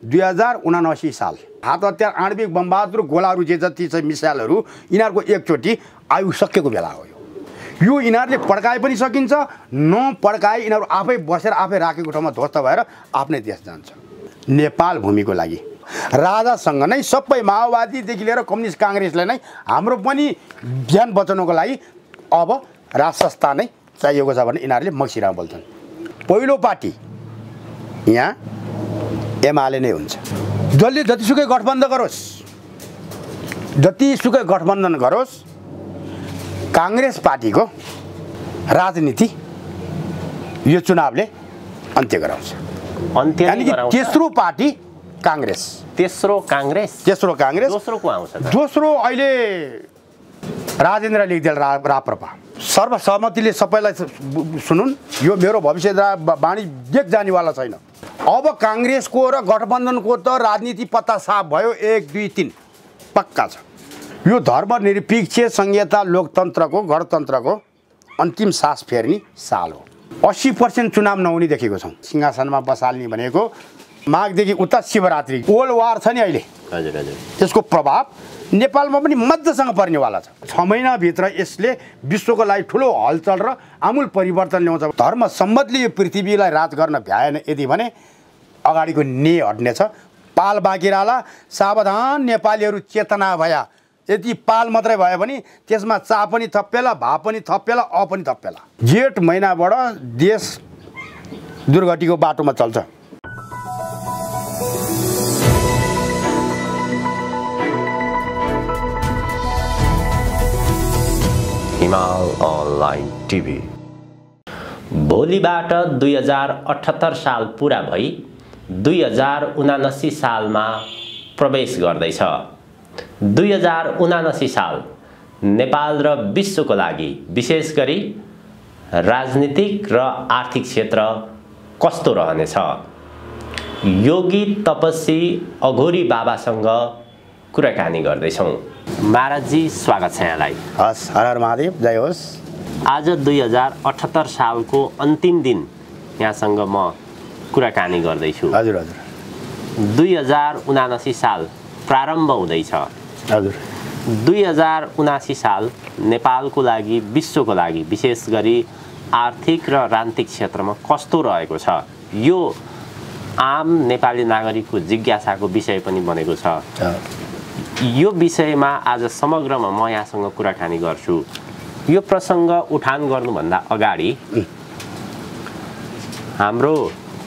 2079 साल हात हतियार आणविक बमबाद र गोलाहरू जे जति चाहिँ मिसाइलहरू यिनीहरूको एकचोटि आयु सकेको बेला हो यो यिनीहरूले पड्काए पनि सकिन्छ नपड्काए यिनीहरू आफै बसेर आफै राखेको ठाउँमा ध्वस्त भएर आफ्नै देश जान्छ नेपाल भूमिको लागि राजासँग नै सबै माओवादीदेखि लिएर कम्युनिस्ट काङ्ग्रेसले नै हाम्रो पनि ज्यान बचाउनको लागि अब राज संस्था नै चाहिएको छ भने यिनीहरूले मक्सिरमा बोल्छन् पहिलो पार्टी यहाँ एमाले नै हुन्छ जसले जतिसुकै गठबन्धन गरोस् काङ्ग्रेस पार्टीको राजनीति यो चुनावले अन्त्य गराउँछ यानी कि तेस्रो पार्टी काङ्ग्रेस तेस्रो काङ्ग्रेस दोस्रो को आउँछ दोस्रो अहिले राजेन्द्र लिगदेल राप्रपा सर्वसहमतिले सबैलाई सुनुन् यो मेरो भविष्य वाणी देख जानेवाला छैन अब काङ्ग्रेसको र गठबन्धनको त राजनीति पत्ता साफ भयो 1 2 3 पक्का छ यो धर्मनिरपेक्ष संहिता लोकतन्त्रको गणतन्त्रको अन्तिम सास फेर्ने साल हो 80% चुनाव नहुने देखेको छौँ सिंहासनमा बसाल्ने भनेको माघदेखि उता शिवरात्रि कोल्ड वार छ नि अहिले हजुर हजुर त्यसको प्रभाव नेपालमा पनि मध्यसँग पर्नेवाला छ 6 महिनाभित्र यसले विश्वको लागि ठुलो हलचल र आमूल परिवर्तन ल्याउँछ धर्म सम्बन्धले यो पृथ्वीलाई राज गर्न भ्याएन यदि भने अगाडिको ने हट्नेछ पाल बाँकिराला सावधान नेपालीहरू चेतना भया यदि पाल मात्रै भयो भने त्यसमा चा पनि थप्पेला भा पनि थप्पेला अ पनि थप्पेला जेठ महिनाबाट देश दुर्गतिको बाटोमा चल्छ हिमाल अनलाइन टिभी भोलिबाट 2078 साल पुरा भई 2079 सालमा प्रवेश गर्दैछ 2079 साल नेपाल र विश्वको लागि विशेष गरी राजनीतिक र आर्थिक क्षेत्र कस्तो रहनेछ योगी तपस्वी अघोरी बाबासँग कुराकानी गर्दैछौँ महाराजजी स्वागत छ यहाँलाई हस् हर हर महादेव जय होस् आज 2078 सालको अन्तिम दिन यहाँसँग म कुराकानी गर्दैछु हजुर हजुर 2079 साल प्रारम्भ हुँदैछ हजुर 2079 साल नेपालको लागि विश्वको लागि विशेष गरी आर्थिक र राजनीतिक क्षेत्रमा कस्तो रहेको छ यो आम नेपाली नागरिकको जिज्ञासाको विषय पनि बनेको छ यो विषयमा आज समग्रमा म यहाँसँग कुराकानी गर्छु यो प्रसङ्ग उठान गर्नुभन्दा अगाडि हाम्रो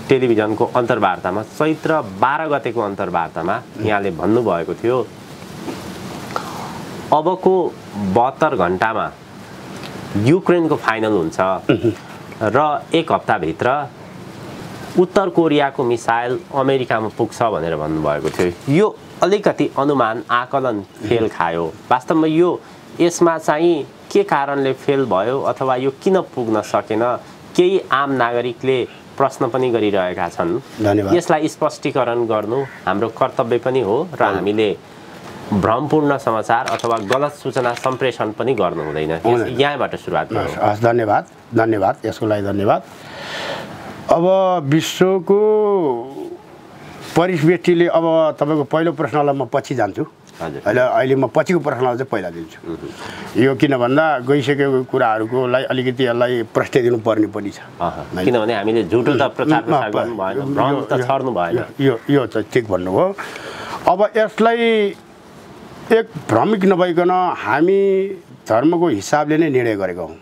टेलिभिजनको अन्तर्वार्तामा चैत्र 12 गतेको अन्तर्वार्तामा यहाँले भन्नुभएको थियो अबको 72 घण्टामा युक्रेनको फाइनल हुन्छ र एक हप्ताभित्र उत्तर कोरियाको मिसाइल अमेरिकामा पुग्छ भनेर भन्नुभएको थियो यो अलिकति अनुमान आकलन फेल खायो वास्तवमा यो यसमा चाहिँ के कारणले फेल भयो अथवा यो किन पुग्न सकेन केही आम नागरिकले प्रश्न पनि गरिरहेका छन् यसलाई स्पष्टीकरण गर्नु हाम्रो कर्तव्य पनि हो र हामीले भ्रमपूर्ण समाचार अथवा गलत सूचना सम्प्रेषण पनि गर्नु हुँदैन यहाँबाट सुरुवात गरौँ धन्यवाद यसको लागि धन्यवाद अब विश्वको परिवेष्टिले अब तपाईको पहिलो प्रश्नलाई म पछि जान्छु अहिले म पछिको प्रश्नलाई चाहिँ पहिला दिन्छु यो किन भन्दा गइसकेको कुराहरुकोलाई अलिकति यसलाई प्रश्न दिनु पर्ने पनि छ किनभने हामीले झुटो त प्रचार प्रसार गर्नु भएन भ्रम त छर्नु भएन यो चाहिँ ठीक भन्नुभयो अब यसलाई एक भ्रमिक नभइकन हामी धर्मको हिसाबले नै निर्णय गरेका हौं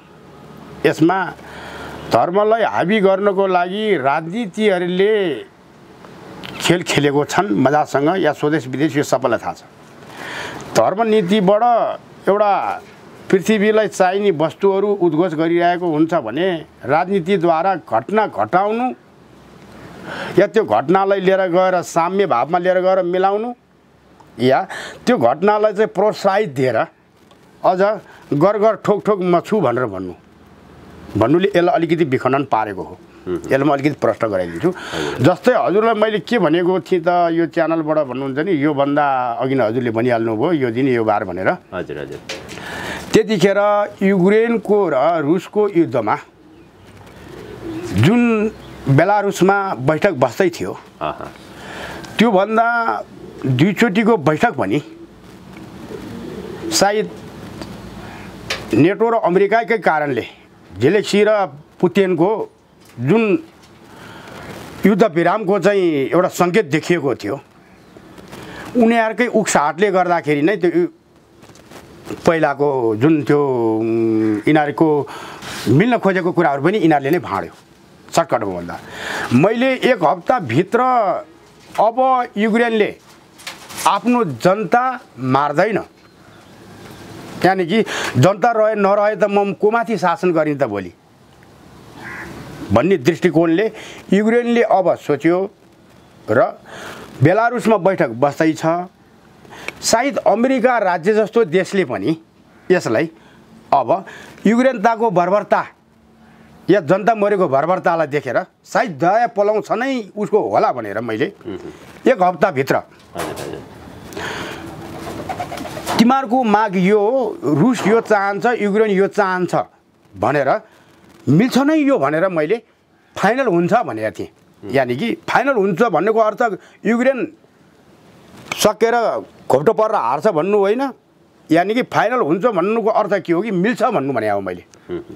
यसमा धर्मलाई हाबी गर्नको लागि राजनीतिहरूले खेल खेलेको छन् मजासँग या स्वदेश विदेश यो सबैलाई थाहा छ धर्म नीतिबाट एउटा पृथ्वीलाई चाहिने वस्तुहरू उद्घोष गरिरहेको हुन्छ भने राजनीतिद्वारा घटना घटाउनु या त्यो घटनालाई लिएर गएर साम्य भावमा लिएर गएर मिलाउनु या त्यो घटनालाई चाहिँ प्रोत्साहित दिएर अझ गरगर ठोक ठोक म छु भनेर भन्नुले यसलाई अलिकति विखण्डन पारेको हो यसलाई म अलिकति प्रश्न गराइदिन्छु जस्तै हजुरलाई मैले के भनेको थिएँ त यो च्यानलबाट भन्नुहुन्छ नि यो भन्दा अघि नै हजुरले भनिहाल्नु भयो यो दिन यो बार भनेर हजुर हजुर त्यतिखेर युक्रेनको र रुसको युद्धमा जुन बेलारुसमा बैठक बस्दै थियो त्योभन्दा दुईचोटिको बैठक पनि सायद नेटो र अमेरिकाकै कारणले जेलेन्स्की र पुतिनको जुन युद्ध विरामको चाहिँ एउटा सङ्केत देखिएको थियो उनीहरूकै उक्साहटले गर्दाखेरि नै त्यो पहिलाको जुन त्यो यिनीहरूको मिल्न खोजेको कुराहरू पनि यिनीहरूले नै भाँड्यो। सर्टकटमा भन्दा मैले एक हप्ताभित्र अब युक्रेनले आफ्नो जनता मार्दैन, यानि कि जनता रहे नरहे त म कोमाथि शासन गरिन् त भोलि भन्ने दृष्टिकोणले युक्रेनले अब सोच्यो र बेलारुसमा बैठक बस्दैछ। सायद अमेरिका राज्य जस्तो देशले पनि यसलाई अब युक्रेनताको बर्बरता या जनता मरेको बर्बरतालाई देखेर सायद दया पलाउँछ नै उसको होला भनेर मैले एक हप्ताभित्र तिमीहरूको माग यो हो, रुस यो चाहन्छ, युक्रेन यो चाहन्छ भनेर मिल्छ नै यो भनेर मैले फाइनल हुन्छ भनेको थिएँ। यानि कि फाइनल हुन्छ भन्नुको अर्थ युक्रेन सकेर घोप्टो परेर हार्छ भन्नु होइन, यानि कि फाइनल हुन्छ भन्नुको अर्थ के हो कि मिल्छ भन्नु भने अब मैले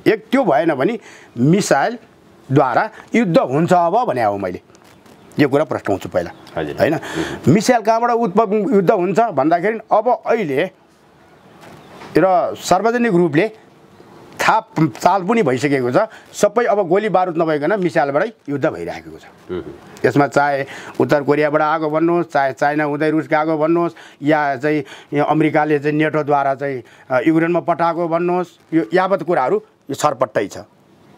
एक त्यो भएन भने मिसाइलद्वारा युद्ध हुन्छ अब भने अब मैले यो कुरा प्रश्न पहिला होइन। मिसाइल कहाँबाट युद्ध हुन्छ भन्दाखेरि अब अहिले र सार्वजनिक रूपले थाहा चाल पनि भइसकेको छ, सबै अब गोली बारुद नभइकन मिसाइलबाटै युद्ध भइरहेको छ। यसमा चाहे उत्तर कोरियाबाट आएको भन्नुहोस्, चाहे चाइना हुँदै रुस गएको भन्नुहोस्, या चाहिँ अमेरिकाले चाहिँ नेटोद्वारा चाहिँ युक्रेनमा पठाएको भन्नुहोस्, यो यावत कुराहरू यो छरपट्टै छ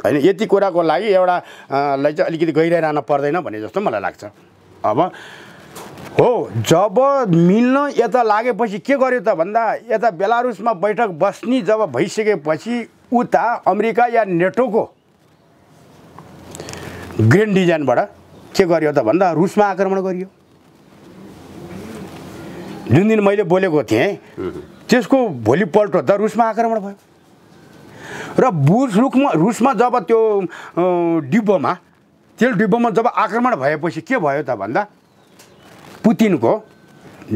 होइन। यति कुराको लागि एउटालाई चाहिँ अलिकति गहिराइरहन पर्दैन भन्ने जस्तो मलाई लाग्छ। अब हो जब मिल्न यता लागेपछि के गर्यो त भन्दा यता बेलारुसमा बैठक बस्ने जब भइसकेपछि उता अमेरिका या नेटोको ग्रेन्ड डिजाइनबाट के गर्यो त भन्दा रुसमा आक्रमण गरियो। जुन दिन मैले बोलेको थिएँ त्यसको भोलिपल्ट त रुसमा आक्रमण भयो र रुसमा जब त्यो डिब्बोमा तेल डिब्बोमा जब आक्रमण भएपछि के भयो त भन्दा पुतिनको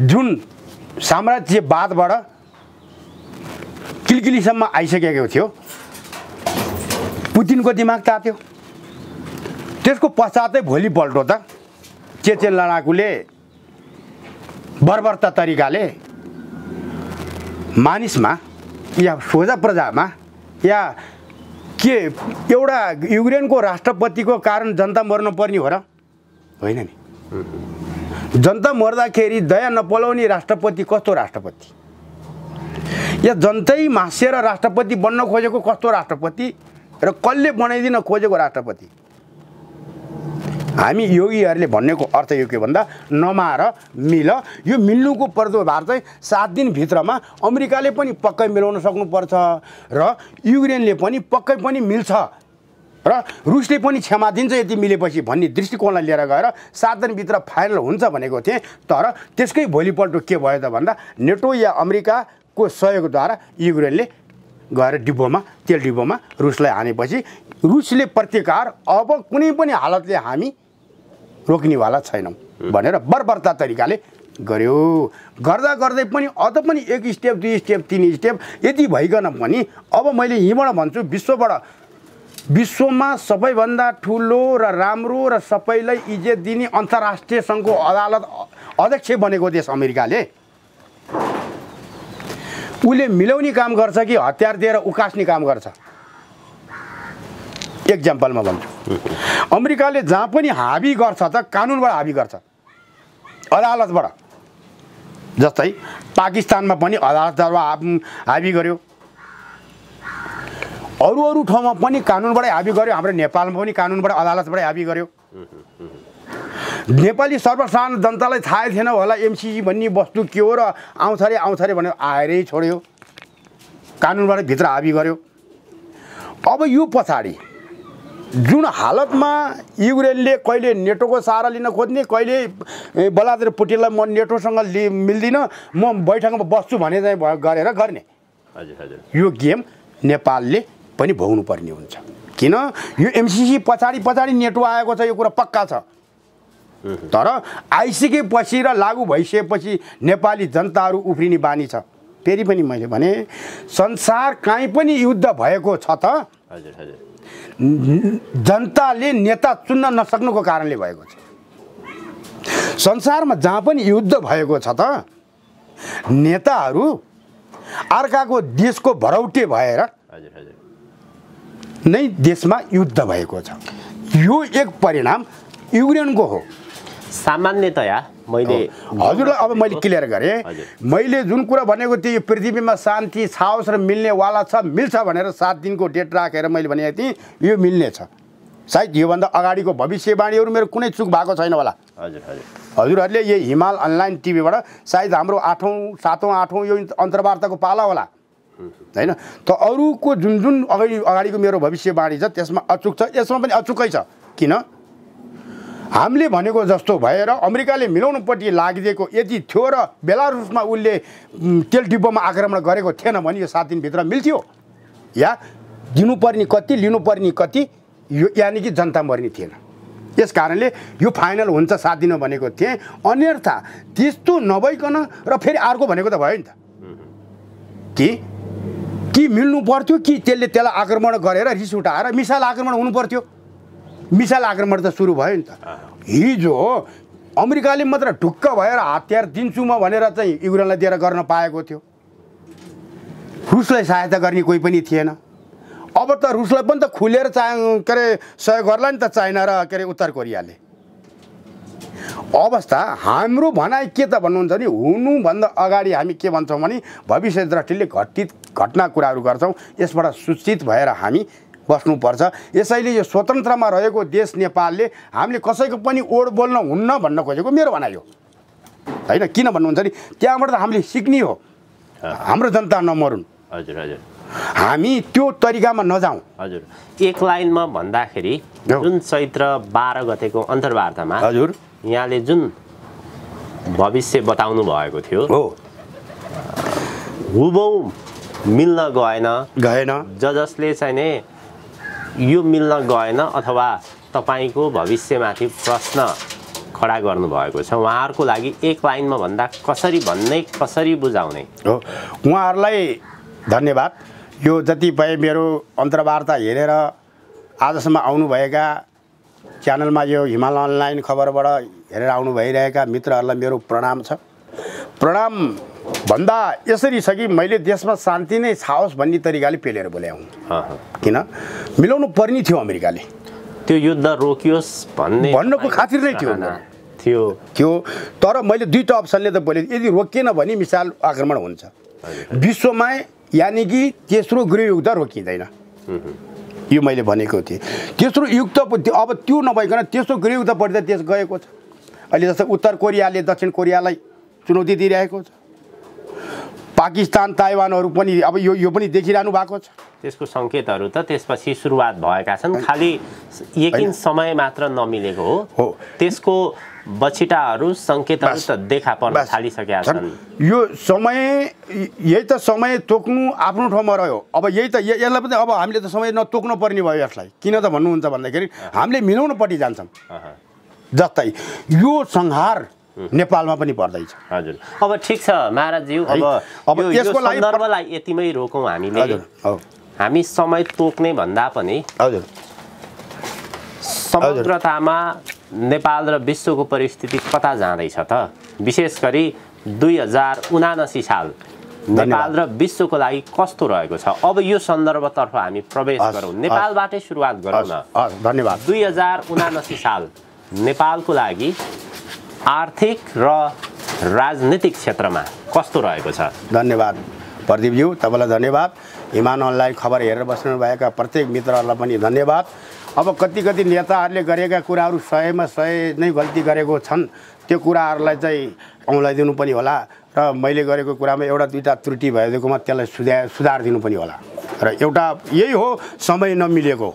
जुन साम्राज्यवादबाट किलकिलीसम्म आइसकेको थियो पुतिनको दिमाग तात्यो। त्यसको पश्चातै भोलिपल्ट त चेचेन लडाकुले बर्बरता तरिकाले मानिसमा या सोझा प्रजामा या के एउटा युक्रेनको राष्ट्रपतिको कारण जनता मर्न पर्ने हो र होइन नि। जनता मर्दाखेरि दया नपलाउने राष्ट्रपति कस्तो राष्ट्रपति, या जनतै मासेर राष्ट्रपति बन्न खोजेको कस्तो राष्ट्रपति र कसले बनाइदिन खोजेको राष्ट्रपति। हामी योगीहरूले भन्नेको अर्थ यो के भन्दा नमार मिल, यो मिल्नुको पर्दोभार चाहिँ 7 दिनभित्रमा अमेरिकाले पनि पक्कै मिलाउन सक्नुपर्छ र युक्रेनले पनि पक्कै पनि मिल्छ र रुसले पनि क्षमा दिन्छ यति मिलेपछि भन्ने दृष्टिकोणलाई लिएर गएर 7 दिनभित्र फाइनल हुन्छ भनेको थिएँ। तर त्यसकै भोलिपल्ट के भयो त भन्दा नेटो या अमेरिकाको सहयोगद्वारा युक्रेनले गएर डिब्बोमा तेल डिब्बोमा रुसलाई हानेपछि रुसले प्रतिकार अब कुनै पनि हालतले हामी रोक्नेवाला छैनौँ भनेर बर्बरता तरिकाले गर्यो। गर्दा गर्दै पनि अझ पनि एक स्टेप 2 स्टेप 3 स्टेप यति भइकन पनि अब मैले यहीँबाट भन्छु विश्वमा सबैभन्दा ठुलो र राम्रो र सबैलाई इज्जत दिने अन्तर्राष्ट्रिय सङ्घको अदालत अध्यक्ष बनेको देश अमेरिकाले उसले मिलाउने काम गर्छ कि हतियार दिएर उकास्ने काम गर्छ। एक्जाम्पलमा भन्छु, अमेरिकाले जहाँ पनि हाबी गर्छ त कानुनबाट हाबी गर्छ, अदालतबाट। जस्तै पाकिस्तानमा पनि अदालतबाट हाबी गर्यो, अरू ठाउँमा पनि कानुनबाटै हाबी गर्यो, हाम्रो नेपालमा पनि कानुनबाट अदालतबाटै हाबी गर्यो। नेपाली सर्वसाधारण जनतालाई थाहै थिएन होला एमसिसी भन्ने वस्तु के हो र आउँछ अरे भनेर आएरै छोड्यो, कानुनबाट भित्र हाबी गर्यो। अब यो पछाडि जुन हालतमा युक्रेनले कहिले नेटोको सहारा लिन खोज्ने, कहिले बलादर पुटिनलाई म नेटोसँग मिल्दिनँ म बैठकमा बस्छु भने चाहिँ गरेर गर्ने, यो गेम नेपालले पनि भोग्नु पर्ने हुन्छ। किन यो एमसिसी पछाडि नेटो आएको छ, यो कुरा पक्का छ। तर आइसकेपछि र लागू भइसकेपछि नेपाली जनताहरू उफ्रिने बानी छ। फेरि पनि मैले भने संसार कहीँ पनि युद्ध भएको छ त हजुर हजुर जनताले नेता चुन्न नसक्नुको कारणले भएको छ। संसारमा जहाँ पनि युद्ध भएको छ त नेताहरू अर्काको देशको भरौटे भएर हजुर हजुर नै देशमा युद्ध भएको छ। यो एक परिणाम युक्रेनको हो। सामान्यतया मैले हजुरलाई अब मैले क्लियर गरेँ। मैले जुन कुरा भनेको थिएँ यो पृथ्वीमा शान्ति छाओस् र मिल्नेवाला छ, मिल्छ भनेर 7 दिनको डेट राखेर मैले भनेको थिएँ यो मिल्ने छ। सायद योभन्दा अगाडिको भविष्यवाणीहरू मेरो कुनै चुक भएको छैन होला। हजुर हजुर हजुरहरूले यो हिमाल अनलाइन टिभीबाट सायद हाम्रो 8औँ 7औँ 8औँ यो अन्तर्वार्ताको पाला होला हैन। त अरूको जुन जुन अगाडिको मेरो भविष्यवाणी छ त्यसमा अचुक छ, यसमा पनि अचुकै छ। किन हामीले भनेको जस्तो भएर अमेरिकाले मिलाउनुपट्टि लागिदिएको यदि थियो र बेलारुसमा उसले तेल डिब्बोमा आक्रमण गरेको थिएन भने यो 7 दिनभित्र मिल्थ्यो या दिनुपर्ने कति लिनुपर्ने कति यो यानि कि जनता मर्ने थिएन। यस कारणले यो फाइनल हुन्छ 7 दिन भनेको थिएँ। अन्यथा त्यस्तो नभइकन र फेरि अर्को भनेको त भयो नि त कि मिल्नु पर्थ्यो कि त्यसले त्यसलाई आक्रमण गरेर रिस उठाएर मिसाइल आक्रमण हुनु पर्थ्यो। मिसाइल आक्रमण त सुरु भयो नि त। हिजो अमेरिकाले मात्र ढुक्क भएर हतियार दिन्छु म भनेर चाहिँ युक्रेनलाई दिएर गर्न पाएको थियो। रुसलाई सहायता गर्ने कोही पनि थिएन। अब त रुसलाई पनि त खुलेर के अरे सहयोग गर्ला नि त चाइना र के अरे उत्तर कोरियाले। अवस्था हाम्रो भनाइ के त भन्नुहुन्छ भने हुनुभन्दा अगाडि हामी के भन्छौँ भने भविष्य दृष्टिले घटित घटना कुराहरू गर्छौँ। यसबाट सूचित भएर हामी बस्नुपर्छ। यसैले यो स्वतन्त्रमा रहेको देश नेपालले हामीले कसैको पनि ओड बोल्न हुन्न भन्न खोजेको मेरो भनाइ हो हैन। किन भन्नुहुन्छ भने त्यहाँबाट त हामीले सिक्ने हो, हाम्रो जनता नमरुन्। हजुर हजुर हामी त्यो तरिकामा नजाउँ। हजुर एक लाइनमा भन्दाखेरि जुन चैत्र 12 गतेको अन्तर्वार्तामा हजुर यहाँले जुन भविष्य बताउनु भएको थियो हो हुबहु मिल्न गएन जसले चाहिँ नि यो मिल्न गएन अथवा तपाईको भविष्यमाथि प्रश्न खडा गर्नुभएको छ। उहाँहरूको लागि एक लाइनमा भन्दा कसरी भन्ने कसरी बुझाउने हो। उहाँहरूलाई धन्यवाद। यो जतिपय मेरो अन्तर्वार्ता हेरेर आजसम्म आउनुभएका च्यानलमा यो हिमाल अनलाइन खबरबाट हेरेर आउनु भइरहेका मित्रहरूलाई मेरो प्रणाम छ। प्रणाम भन्दा यसरी छ कि मैले देशमा शान्ति नै छाओस् भन्ने तरिकाले पेलेर बोले हुँ। किन मिलाउनु पर्ने थियो अमेरिकाले, त्यो युद्ध रोकियोस् भन्नको खातिर नै थियो। तर मैले दुईटा अप्सनले त बोले यदि रोकिएन भने मिसाइल आक्रमण हुन्छ विश्वमा, यानि कि तेस्रो गृहयुद्ध रोकिँदैन। यो मैले भनेको थिएँ। तेस्रो युद्ध अब त्यो नभइकन तेस्रो गृहयुद्धपट्टि त देश गएको छ। अहिले जस्तो उत्तर कोरियाले दक्षिण कोरियालाई चुनौती दिइरहेको छ। पाकिस्तान ताइवानहरू पनि अब यो पनि देखिरहनु भएको छ। त्यसको सङ्केतहरू त त्यसपछि सुरुवात भएका छन्। खालि यकिन समय मात्र नमिलेको हो। त्यसको बछिटाहरू सङ्केतहरू त देखा पर्न थालिसकेका छन्। यो समय यही त समय तोक्नु आफ्नो ठाउँमा रह्यो। अब यही त यसलाई पनि अब हामीले त समय नतोक्नु पर्ने भयो यसलाई। किन त भन्नुहुन्छ भन्दाखेरि हामीले मिलाउनुपट्टि जान्छौँ। जस्तै यो संहार नेपालमा पनि पर्दैछ। हजुर अब ठिक छ महाराजज्यू, अब यसको सन्दर्भलाई यतिमै रोकौँ हामीले। हामी समय तोक्ने भन्दा पनि हजुर समग्रतामा नेपाल र विश्वको परिस्थिति कता जाँदैछ त? विशेष गरी 2079 साल नेपाल र विश्वको लागि कस्तो रहेको छ? अब यो सन्दर्भतर्फ हामी प्रवेश गरौँ। नेपालबाटै सुरुवात गरौँ न। धन्यवाद। 2079 साल नेपालको लागि आर्थिक र राजनीतिक क्षेत्रमा कस्तो रहेको छ? धन्यवाद प्रदीपज्यू, तपाईँलाई धन्यवाद। हिमाल अनलाइन खबर हेरेर बस्नुभएका प्रत्येक मित्रहरूलाई पनि धन्यवाद। अब कति नेताहरूले गरेका कुराहरू 100मा 100 नै गल्ती गरेको छन्। त्यो कुराहरूलाई चाहिँ औँलाइदिनु पनि होला र मैले गरेको कुरामा एउटा दुईटा त्रुटि भएकोमा त्यसलाई सुधार दिनु पनि होला। र एउटा यही हो समय नमिलेको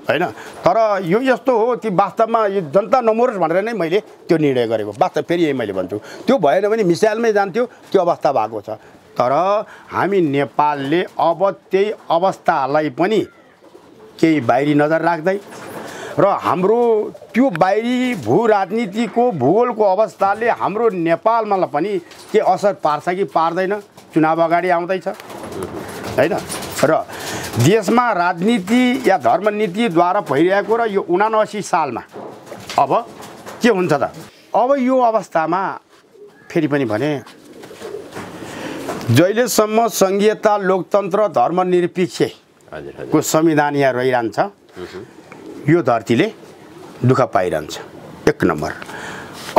हैन। तर यो यस्तो हो कि वास्तवमा यो जनता नमरोस् भनेर नै मैले त्यो निर्णय गरेको। वास्तव फेरि यही मैले भन्छु, त्यो भएन भने मिसाइलमै जान्थ्यो, त्यो अवस्था भएको छ। तर हामी नेपालले अब त्यही अवस्थालाई पनि केही बाहिरी नजर राख्दै र हाम्रो त्यो बाहिरी भू राजनीतिको भूगोलको अवस्थाले हाम्रो नेपालमा पनि के असर पार्छ कि पार्दैन? चुनाव अगाडि आउँदैछ हैन। र देशमा राजनीति या धर्मनीतिद्वारा भइरहेको र यो 79 सालमा अब के हुन्छ त? अब यो अवस्थामा फेरि पनि भने जहिलेसम्म संघीयता, लोकतन्त्र, धर्मनिरपेक्षको संविधान यहाँ रहिरहन्छ यो धरतीले दुःख पाइरहन्छ। एक नम्बर,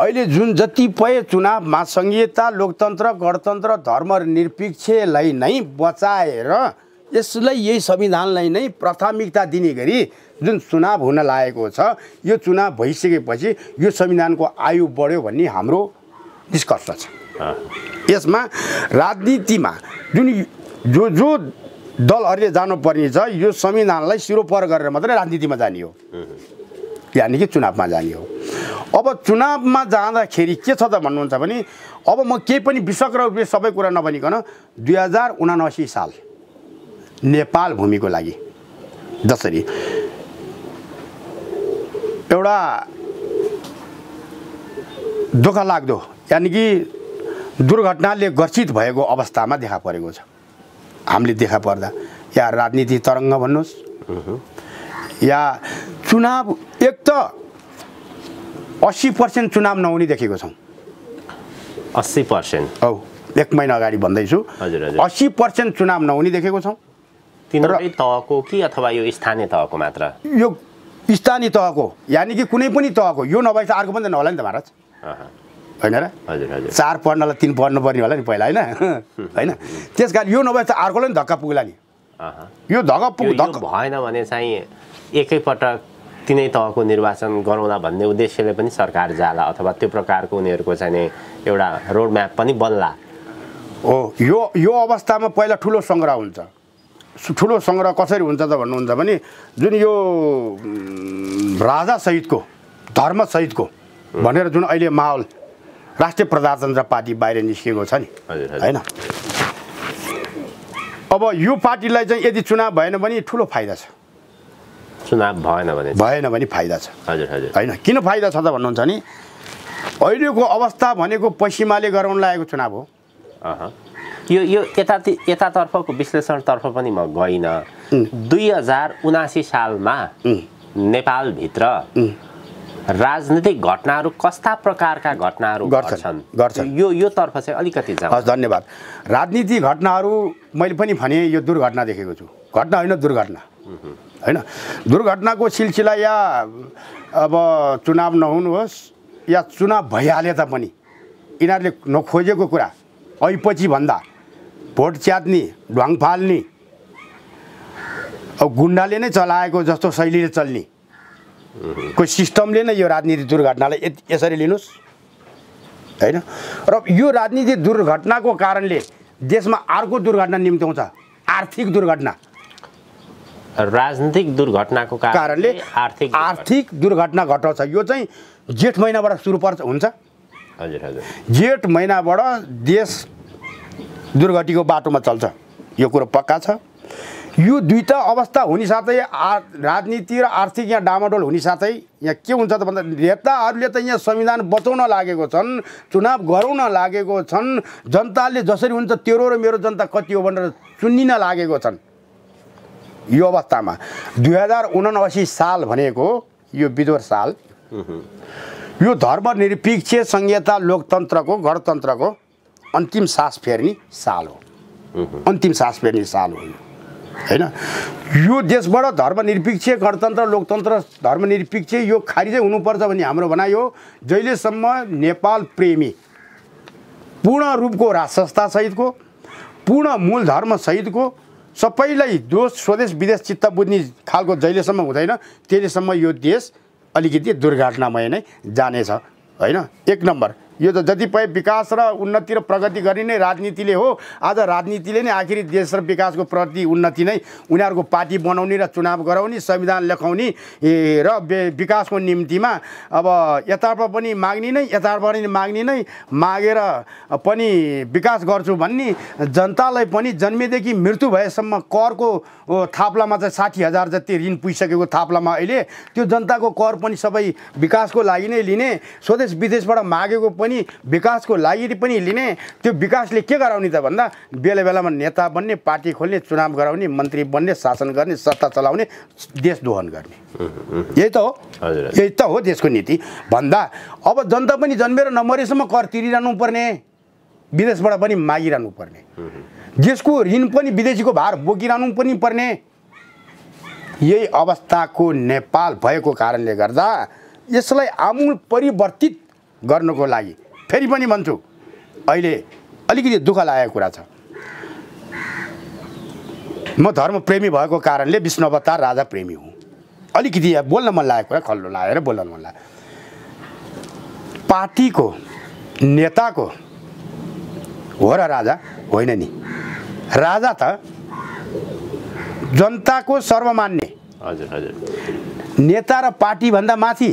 अहिले जुन जतिपय चुनावमा संघीयता, लोकतन्त्र, गणतन्त्र, धर्मनिरपेक्षलाई नै बचाएर यसलाई यही संविधानलाई नै प्राथमिकता दिने गरी जुन चुनाव हुन लागेको छ, यो चुनाव भइसकेपछि यो संविधानको आयु बढ्यो भन्ने हाम्रो निष्कर्ष छ। यसमा राजनीतिमा जुन जो दलहरूले जानुपर्ने छ यो संविधानलाई सिरोपर गरेर मात्रै राजनीतिमा जाने हो, यानि कि चुनावमा जाने हो। अब चुनावमा जाँदाखेरि के छ त भन्नुहुन्छ भने अब म केही पनि विषक र सबै कुरा नभनिकन 2079 साल नेपाल भूमिको लागि जसरी एउटा दुःख लाग्दो यानि कि दुर्घटनाले ग्रसित भएको अवस्थामा देखा परेको छ। हामीले देखा पर्दा या राजनीति तरङ्ग भन्नुहोस् या चुनाव, एक त 80% चुनाव नहुने देखेको छौँ। 80%? औ, एक महिना अगाडि भन्दैछु। 80% चुनाव नहुने देखेको छौँ। तिनीहरू तहको कि अथवा यो स्थानीय तहको मात्र? यो स्थानीय तहको, यानि कि कुनै पनि तहको। यो नभए त अर्को पनि त नहोला नि त महाराज, होइन र? हजुर हजुर। 4 पढ्नलाई 3 पढ्नु पर्ने होला नि पहिला, होइन होइन? त्यस कारण यो नभए त अर्कोलाई नि धक्का पुग्ला नि। यो धक्का भएन भने चाहिँ एकैपटक तिनै तहको निर्वाचन गरौँला भन्ने उद्देश्यले पनि सरकार जाला अथवा त्यो प्रकारको उनीहरूको चाहिँ एउटा रोडम्याप पनि बन्ला हो। यो अवस्थामा पहिला ठुलो सङ्ग्रह हुन्छ। ठुलो सङ्ग्रह कसरी हुन्छ त भन्नुहुन्छ भने जुन यो राजासहितको, धर्मसहितको भनेर जुन अहिले माहौल राष्ट्रिय प्रजातन्त्र पार्टी बाहिर निस्केको छ नि, होइन? अब यो पार्टीलाई चाहिँ यदि चुनाव भएन भने ठुलो फाइदा छ। चुनाव भएन भने फाइदा छ। हजुर हजुर। होइन, किन फाइदा छ त भन्नुहुन्छ नि अहिलेको अवस्था भनेको पश्चिमाले गराउन लागेको चुनाव हो। यो यतातर्फको विश्लेषणतर्फ पनि म गइनँ। 2079 सालमा नेपालभित्र राजनीतिक घटनाहरू कस्ता प्रकारका घटनाहरू गर्छन् यो तर्फ चाहिँ अलिकति जाउँ। धन्यवाद। राजनीतिक घटनाहरू मैले पनि भने यो दुर्घटना देखेको छु। घटना होइन, दुर्घटना होइन। दुर्घटनाको सिलसिला या अब चुनाव नहुनुहोस् या चुनाव भइहाले तापनि यिनीहरूले नखोजेको कुरा ऐपछि भन्दा भोट च्यात्ने, ढ्वाङ फाल्ने, अब गुन्डाले नै चलाएको जस्तो शैलीले चल्ने को सिस्टमले नै यो राजनीति दुर्घटनालाई यसरी लिनुहोस्, होइन? र यो राजनीति दुर्घटनाको कारणले देशमा अर्को दुर्घटना निम्त्याउँछ, आर्थिक दुर्घटना। राजनीतिक दुर्घटनाको कारणले आर्थिक दुर्घटना घटाउँछ। यो चाहिँ जेठ महिनाबाट सुरु हुन्छ। हजुर हजुर। जेठ महिनाबाट देश दुर्गतिको बाटोमा चल्छ, यो कुरो पक्का छ। यो दुईटा अवस्था हुने साथै राजनीति र आर्थिक यहाँ डामाडोल हुने साथै यहाँ के हुन्छ त भन्दा नेताहरूले त यहाँ संविधान बचाउन लागेको छन्, चुनाव गराउन लागेको छन्, जनताले जसरी हुन्छ तेरो र मेरो जनता कति हो भनेर चुनिन लागेको छन्। यो अवस्थामा 2079 साल भनेको यो विदुर साल, यो धर्मनिरपेक्ष संघीयता, लोकतन्त्रको, गणतन्त्रको अन्तिम सास फेर्ने साल हो। अन्तिम सास फेर्ने साल हो, होइन? यो देशबाट धर्मनिरपेक्ष, गणतन्त्र, लोकतन्त्र, धर्मनिरपेक्ष यो खारिजै हुनुपर्छ भन्ने हाम्रो भनाइ हो। जहिलेसम्म नेपाल प्रेमी पूर्ण रूपको राज संस्थासहितको, पूर्ण मूल धर्मसहितको सबैलाई दोष स्वदेश विदेश चित्त बुझ्ने खालको जहिलेसम्म हुँदैन त्यहिलेसम्म यो देश अलिकति दुर्घटनामय नै जानेछ, होइन? एक नम्बर यो त जतिपय विकास र उन्नति र प्रगति गर्ने नै राजनीतिले हो। आज राजनीतिले नै आखिरी देश र विकासको प्रति उन्नति नै उनीहरूको पार्टी बनाउने र चुनाव गराउने, संविधान लेखाउने र विकासको निम्तिमा अब यताबाट पनि माग्ने नै, यताबाट पनि माग्ने नै, मागेर पनि विकास गर्छु भन्ने, जनतालाई पनि जन्मेदेखि मृत्यु भएसम्म करको थाप्लामा चाहिँ 60,000 जति ऋण पुगिसकेको थाप्लामा अहिले त्यो जनताको कर पनि सबै विकासको लागि नै लिने, स्वदेश विदेशबाट मागेको पनि विकासको लागि पनि लिने। त्यो विकासले के गराउने त भन्दा बेला बेलामा नेता बन्ने, पार्टी खोल्ने, चुनाव गराउने, मन्त्री बन्ने, शासन गर्ने, सत्ता चलाउने, देश दोहन गर्ने। यही त हो, यही त हो देशको नीति भन्दा अब जनता पनि जन्मेर नमरेसम्म कर तिरिरहनु पर्ने, विदेशबाट पनि मागिरहनु पर्ने, देशको ऋण पनि विदेशीको भार बोकिरहनु पनि पर्ने। यही अवस्थाको नेपाल भएको कारणले गर्दा यसलाई आमूल परिवर्तित गर्नको लागि फेरि पनि भन्छु, अहिले अलिकति दुःख लागेको कुरा छ। म धर्मप्रेमी भएको कारणले विष्णु अवतार राजा प्रेमी हुँ। अलिकति बोल्न मन लागेको कुरा खल्लो लागेर बोल्न मन लाग्यो। पार्टीको नेताको हो र राजा होइन नि, राजा त जनताको सर्वमान्य। हजुर हजुर। नेता र पार्टी भन्दा माथि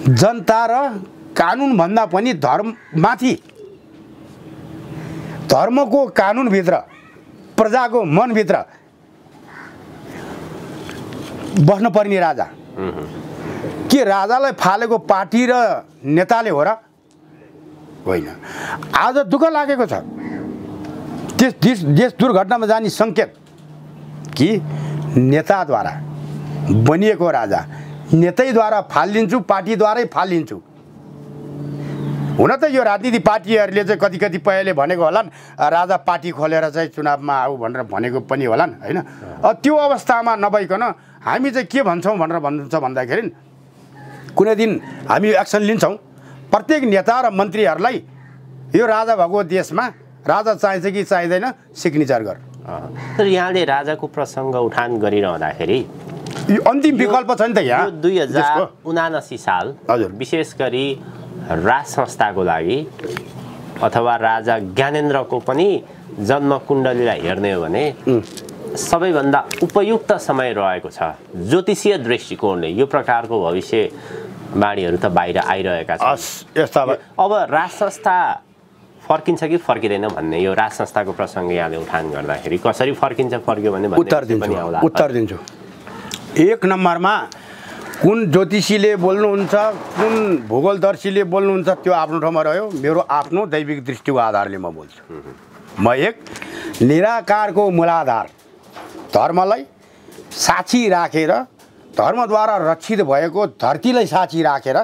जनता र कानुन भन्दा पनि धर्म माथि, धर्मको कानुनभित्र, प्रजाको मनभित्र बस्न पर्ने राजा। के राजालाई फालेको पार्टी र नेताले हो र? होइन। आज दुःख लागेको छ देश दुर्घटनामा जाने सङ्केत कि नेताद्वारा बनिएको राजा, नेतैद्वारा फालिदिन्छु, पार्टीद्वारै फालिदिन्छु। हुन त यो राजनीति पार्टीहरूले चाहिँ कति पहिले भनेको होलान्, राजा पार्टी खोलेर चाहिँ चुनावमा आऊ भनेर भनेको पनि होलान्, होइन? त्यो अवस्थामा नभइकन हामी चाहिँ के भन्छौँ भनेर भन्नुहुन्छ भन्दाखेरि कुनै दिन हामी एक्सन लिन्छौँ। प्रत्येक नेता र मन्त्रीहरूलाई यो राजा भएको देशमा राजा चाहिन्छ कि चाहिँदैन सिग्नेचर गर। तर यहाँले राजाको प्रसङ्ग उठान गरिरहँदाखेरि अन्तिम विकल्प छ नि त यहाँ। 2079 साल हजुर, विशेष गरी राज संस्थाको लागि अथवा राजा ज्ञानेन्द्रको पनि जन्म कुण्डलीलाई हेर्ने हो भने सबैभन्दा उपयुक्त समय रहेको छ। ज्योतिषीय दृष्टिकोणले यो प्रकारको भविष्यवाणीहरू त बाहिर आइरहेका छन्। अब राज संस्था फर्किन्छ कि फर्किँदैन भन्ने यो राज संस्थाको प्रसङ्ग यहाँले उठान गर्दाखेरि कसरी फर्किन्छ, फर्क्यो भने उत्तर दिन्छु। एक नम्बरमा कुन ज्योतिषीले बोल्नुहुन्छ, कुन भूगोलदर्शीले बोल्नुहुन्छ त्यो आफ्नो ठाउँमा रह्यो। मेरो आफ्नो दैविक दृष्टिको आधारले म बोल्छु। म एक निराकारको मूलाधार धर्मलाई साक्षी राखेर, धर्मद्वारा रक्षित भएको धरतीलाई साक्षी राखेर,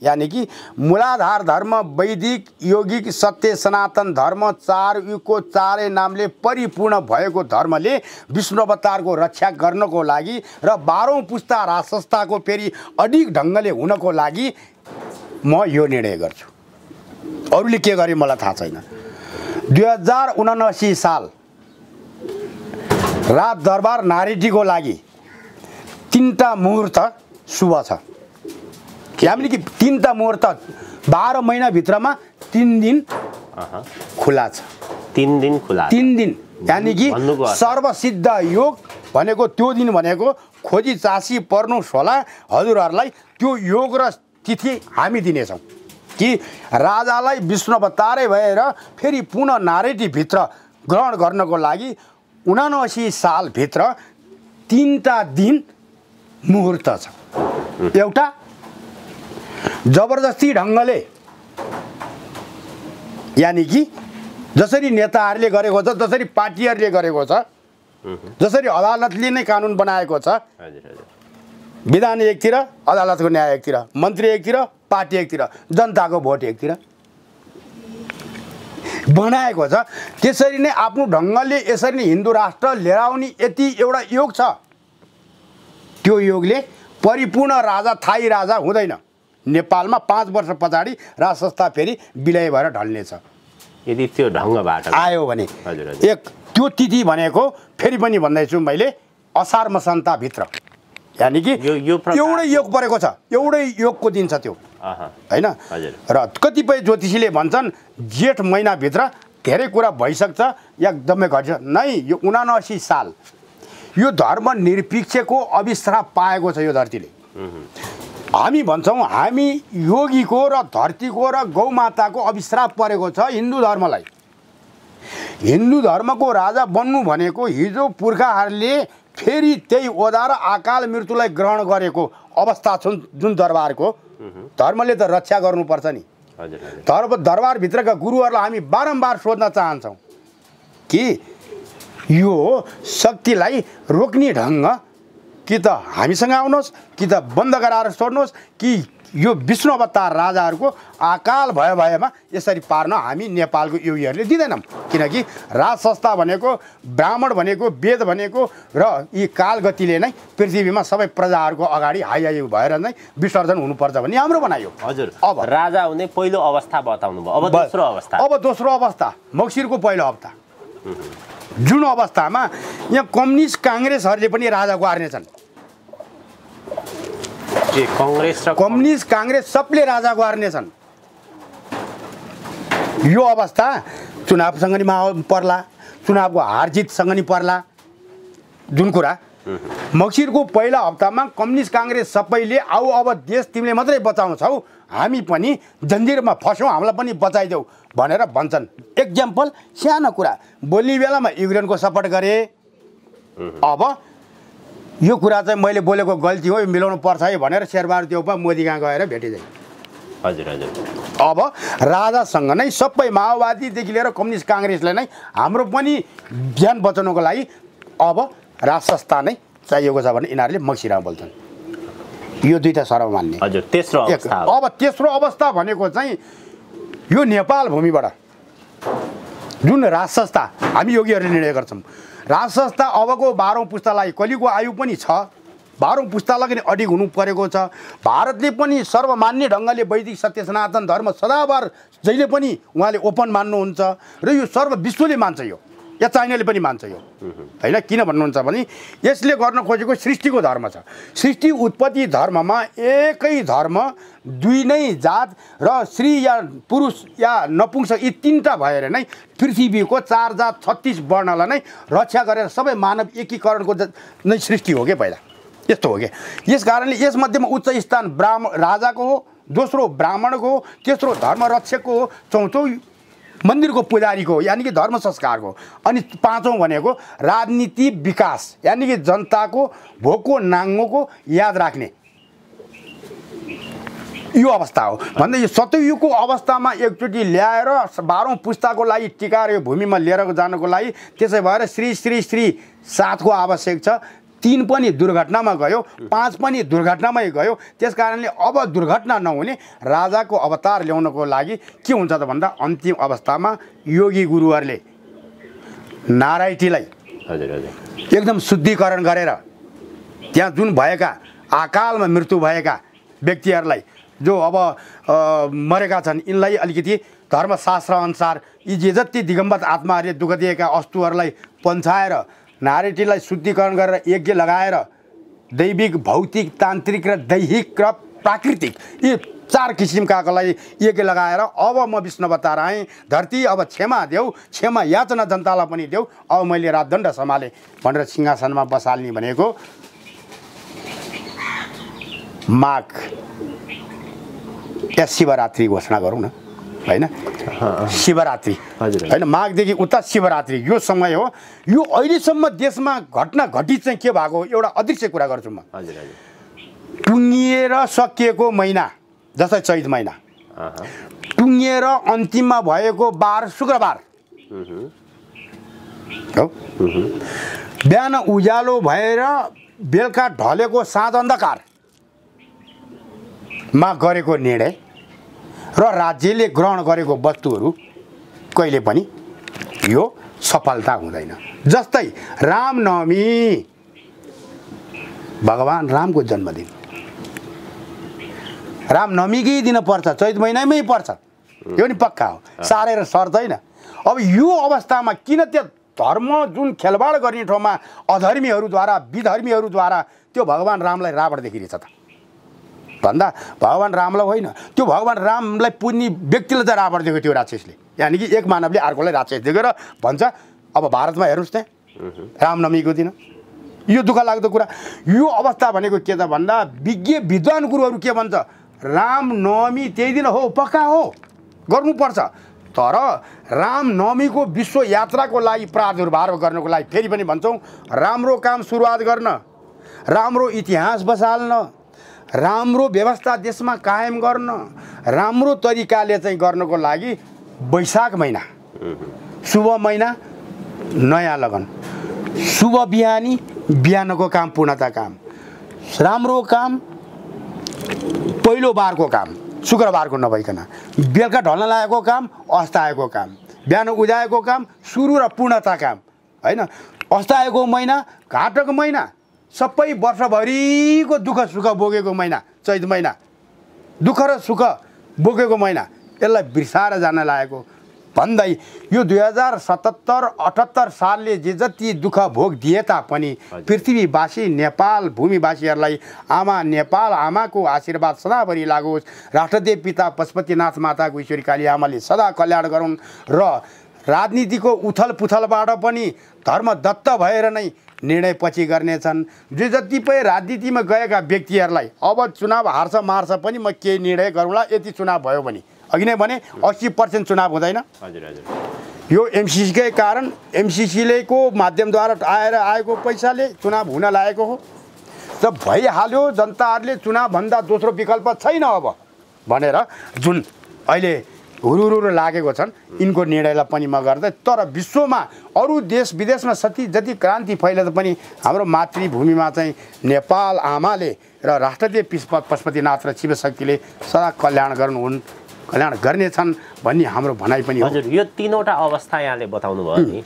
यानि कि मूलाधार धर्म वैदिक योगिक सत्य सनातन धर्म चार युगको चारै नामले परिपूर्ण भएको धर्मले विष्णु अवतारको रक्षा गर्नको लागि र 12औं पुस्ता राज संस्थाको फेरि अडिग ढङ्गले हुनको लागि म यो निर्णय गर्छु। अरूले के गरे मलाई थाहा छैन। 2079 साल राज दरबार नारेटीको लागि 3टा मुहुर्त शुभ छ। हामीले कि 3टा मुहुर्त 12 महिनाभित्रमा 3 दिन खुला छ। 3 दिन खुला, 3 दिन, यानि कि सर्वसिद्ध योग भनेको त्यो दिन भनेको खोजी चासी पर्नुहोस् होला हजुरहरूलाई। त्यो योग र तिथि हामी दिनेछौँ कि राजालाई विष्णु अवतारै भएर फेरि पुनः नारेटीभित्र ग्रहण गर्नको लागि 79 सालभित्र 3टा दिन मुहुर्त छ। एउटा जबरजस्ती ढङ्गले, यानि कि जसरी नेताहरूले गरेको छ, जसरी पार्टीहरूले गरेको छ, जसरी अदालतले नै कानुन बनाएको छ, विधान एकतिर, अदालतको न्याय एकतिर, मन्त्री एकतिर, पार्टी एकतिर, जनताको भोट एकतिर बनाएको छ। त्यसरी नै आफ्नो ढङ्गले यसरी नै हिन्दू राष्ट्र लिएर आउने यति एउटा योग छ। त्यो योगले परिपूर्ण राजा, थाई राजा हुँदैन। नेपालमा 5 वर्ष पछाडि राज संस्था फेरि विलय भएर ढल्नेछ यदि त्यो ढङ्गबाट आयो भने। एक त्यो तिथि भनेको फेरि पनि भन्दैछु मैले, असार मसान्तभित्र, यानि कि एउटै योग परेको छ, एउटै योगको दिन छ त्यो। हैन। र कतिपय ज्योतिषीले भन्छन् जेठ महिनाभित्र धेरै कुरा भइसक्छ, एकदमै घट्छ नै। यो 79 साल यो धर्मनिरपेक्षको अविश्राप पाएको छ यो धरतीले। हामी भन्छौँ हामी योगीको र धरतीको र गौमाताको अविश्राप परेको छ हिन्दू धर्मलाई। हिन्दू धर्मको राजा बन्नु भनेको हिजो पुर्खाहरूले फेरि त्यही ओदा र अकाल मृत्युलाई ग्रहण गरेको अवस्था छ जुन दरबारको। धर्मले त रक्षा गर्नुपर्छ नि। दरबारभित्रका गुरुहरूलाई हामी बारम्बार सोध्न चाहन्छौँ कि यो शक्तिलाई रोक्ने ढङ्ग कि त हामीसँग आउनुहोस्, कि त बन्द गराएर छोड्नुहोस्, कि यो विष्णु अवतार राजाहरूको अकाल भएमा यसरी पार्न हामी नेपालको योगीहरूले दिँदैनौँ। किनकि राज संस्था भनेको, ब्राह्मण भनेको, वेद भनेको र यी कालगतिले नै पृथ्वीमा सबै प्रजाहरूको अगाडि हाई भएर नै विसर्जन हुनुपर्छ भन्ने हाम्रो बनायो। हजुर, अब राजा हुने पहिलो अवस्था बताउनु भयो। अब दोस्रो अवस्था मङ्सिरको पहिलो हप्ता, जुन अवस्थामा यहाँ कम्युनिस्ट काङ्ग्रेसहरूले पनि राजा गुहार्नेछन्। कम्युनिस्ट काङ्ग्रेस सबले राजा गुहार्नेछन्। यो अवस्था चुनावसँग नि माहौल पर्ला, चुनावको हारजितसँग नि पर्ला। जुन कुरा मङ्सिरको पहिला हप्तामा कम्युनिस्ट काङ्ग्रेस सबैले आऊ अब देश तिमीले मात्रै बचाउँछौ, हामी पनि जन्जिरमा फस्यौँ, हामीलाई पनि बचाइदेऊ भनेर भन्छन्। एक्जाम्पल सानो कुरा, बोल्ने बेलामा युक्रेनको सपोर्ट गरे। अब यो कुरा चाहिँ मैले बोलेको गल्ती हो, यो मिलाउनु पर्छ है भनेर शेरबहादुर देउपा मोदी कहाँ गएर भेटिँदै। अब राजासँग नै सबै माओवादीदेखि लिएर कम्युनिस्ट काङ्ग्रेसले नै हाम्रो पनि ज्यान बचाउनको लागि अब राज संस्था नै चाहिएको छ भने यिनीहरूले मङ्सिरमा बोल्छन्। यो दुईटा सर्वमान्य। अब तेस्रो अवस्था भनेको चाहिँ यो नेपाल भूमिबाट जुन राज संस्था हामी योगीहरूले निर्णय गर्छौँ। राज संस्था अबको 12औं पुस्तालाई, कलिको आयु पनि छ, 12औं पुस्तालाई पनि अडिग हुनु परेको छ। भारतले पनि सर्वमान्य ढङ्गले वैदिक सत्य सनातन धर्म सदाबार जहिले पनि उहाँले ओपन मान्नुहुन्छ र यो सर्व विश्वले मान्छ। यो या चाइनाले पनि मान्छ यो हैन। किन भन्नुहुन्छ भने यसले गर्न खोजेको सृष्टिको धर्म छ। सृष्टि उत्पत्ति धर्ममा एकै धर्म, दुई नै जात र स्त्री या पुरुष या नपुंसक यी तीनटा भएर नै पृथ्वीको 4 जात 36 वर्णलाई नै रक्षा गरेर सबै मानव एकीकरणको नै सृष्टि हो के पहिला। यस्तो हो के। यस कारणले यसमध्येमा उच्च स्थान राजाको हो, दोस्रो ब्राह्मणको हो, तेस्रो धर्मरक्षकको हो, चौथो मन्दिरको पुजारीको हो यानि कि धर्म संस्कारको, अनि पाँचौँ भनेको राजनीति विकास यानि कि जनताको भोको नाङ्गोको याद राख्ने यो अवस्था हो। भन्दा यो सतयुगको अवस्थामा एकचोटि ल्याएर 12औं पुस्ताको लागि टिका यो भूमिमा लिएर जानको लागि त्यसै भएर श्री श्री श्री 7को आवश्यक छ। 3 पनि दुर्घटनामा गयो, 5 पनि दुर्घटनामै गयो। त्यस कारणले अब दुर्घटना नहुने राजाको अवतार ल्याउनको लागि के हुन्छ त भन्दा अन्तिम अवस्थामा योगी गुरुहरूले नारायणीलाई एकदम शुद्धिकरण गरेर त्यहाँ जुन भएका अकालमा मृत्यु भएका व्यक्तिहरूलाई जो अब मरेका छन् यिनलाई अलिकति धर्मशास्त्र अनुसार यी जे जति दिगम्बर आत्माहरूले दुःख दिएका अस्तुहरूलाई पन्छाएर नारीटीलाई शुद्धिकरण गरेर यज्ञ लगाएर दैविक, भौतिक, तान्त्रिक र दैहिक र प्राकृतिक यी 4 किसिमकालाई यज्ञ लगाएर अब म विष्णु अवतार आएँ, धरती अब क्षमा देऊ, क्षमा याचना जनतालाई पनि देऊ, अब मैले राजदण्ड सम्हाले भनेर सिंहासनमा बसाल्ने भनेको माघ या शिवरात्रि घोषणा गरौँ न हैन। शिवरात्रि हैन, माघदेखि उता शिवरात्रि यो समय हो। यो अहिलेसम्म देशमा घटना घटित चाहिँ के भएको एउटा अदृश्य कुरा गर्छु म। टुङ्गिएर सकिएको महिना जस्तै चैत महिना टुङ्गिएर अन्तिममा भएको बार शुक्रबार हो। बिहान उज्यालो भएर बेलुका ढलेको साँझ अन्धकारमा गरेको निर्णय र राज्यले ग्रहण गरेको वस्तुहरू कहिले पनि यो सफलता हुँदैन। जस्तै रामनवमी, भगवान रामको जन्मदिन रामनवमीकै दिन पर्छ, चैत महिनामै पर्छ, यो नि पक्का हो, सारेर सर्दैन। अब यो अवस्थामा किन त्यो धर्म जुन खेलबाड गर्ने ठाउँमा अधर्मीहरूद्वारा विधर्मीहरूद्वारा त्यो भगवान रामलाई रावण देखिरहेछ त भन्दा भगवान् रामलाई होइन, त्यो भगवान् रामलाई पुज्ने व्यक्तिले चाहिँ रावण दिएको थियो राक्षसले। यानि कि एक मानवले अर्कोलाई राक्षस दिएको र भन्छ अब भारतमा हेर्नुहोस् त्यहाँ रामनवमीको दिन। यो दुःख लाग्दो कुरा। यो अवस्था भनेको के त भन्दा विज्ञ विद्वान गुरुहरू के भन्छ, रामनवमी त्यही दिन हो, पक्का हो, गर्नुपर्छ। तर रामनवमीको विश्व यात्राको लागि प्रादुर्भाव गर्नको लागि फेरि पनि भन्छौँ राम्रो काम सुरुवात गर्न, राम्रो इतिहास बसाल्न, राम्रो व्यवस्था देशमा कायम गर्न, राम्रो तरिकाले चाहिँ गर्नको लागि वैशाख महिना शुभ महिना, नयाँ लगन, शुभ बिहानी, बिहानको काम पूर्णता काम, राम्रो काम पहिलो बारको काम शुक्रबारको नभइकन, बेलुका ढल्न लागेको काम अस्ताएको काम, बिहान उजाएको काम सुरु र पूर्णता काम होइन। अस्ताएको महिना घाटक महिना, सबै वर्षभरिको दुःख सुख बोकेको महिना, चैत महिना दुःख र सुख बोकेको महिना, यसलाई बिर्साएर जान लागेको भन्दै यो 2077-78 सालले जे जति दुःख भोग दिए तापनि पृथ्वीवासी नेपाल भूमिवासीहरूलाई आमा नेपाल आमाको आशीर्वाद सदाभरि लागोस्। राष्ट्रदेव पिता पशुपतिनाथ माताको ईश्वरी काली आमाले सदा कल्याण गरून् र राजनीतिको उथल पुथलबाट पनि धर्मदत्त भएर नै निर्णय पछि गर्नेछन्। जे जतिपय राजनीतिमा गएका व्यक्तिहरूलाई अब चुनाव हार्छ मार्छ पनि म केही निर्णय गरौँला, यति चुनाव भयो भने, अघि नै भने 80% चुनाव हुँदैन। यो एमसिसीकै कारण, एमसिसीले को माध्यमद्वारा आएको पैसाले चुनाव हुन लागेको हो। त भइहाल्यो, जनताहरूले चुनावभन्दा दोस्रो विकल्प छैन अब भनेर जुन अहिले हुरुरु लागेको छन्, यिनको निर्णयलाई पनि म गर्दै। तर विश्वमा अरू देश विदेशमा जति क्रान्ति फैले पनि हाम्रो मातृभूमिमा चाहिँ नेपाल आमाले र राष्ट्रदेव पशुपतिनाथ र शिवशक्तिले सदा कल्याण कल्याण गर्नेछन् भन्ने हाम्रो भनाइ पनि हो। हजुर, यो तीनवटा अवस्था यहाँले बताउनु भयो नि,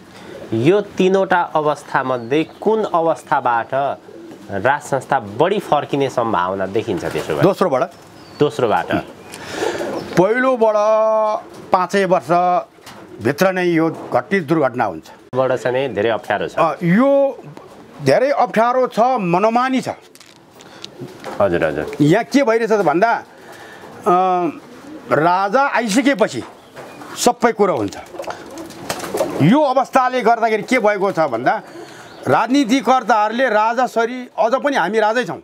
यो तीनवटा अवस्थामध्ये कुन अवस्थाबाट राज संस्था बढी फर्किने सम्भावना देखिन्छ? त्यसो भए दोस्रोबाट पहिलोबाट 5 वर्षभित्र नै यो घटित दुर्घटना हुन्छ। बाट चाहिँ धेरै अप्ठ्यारो छ। यो धेरै अप्ठ्यारो छ, मनोमानी छ। हजुर हजुर, यहाँ के भइरहेछ त भन्दा राजा आइसकेपछि सबै कुरो हुन्छ। यो अवस्थाले गर्दाखेरि के भएको छ भन्दा राजनीतिकर्ताहरूले राजासरी अझ पनि हामी राजै छौँ,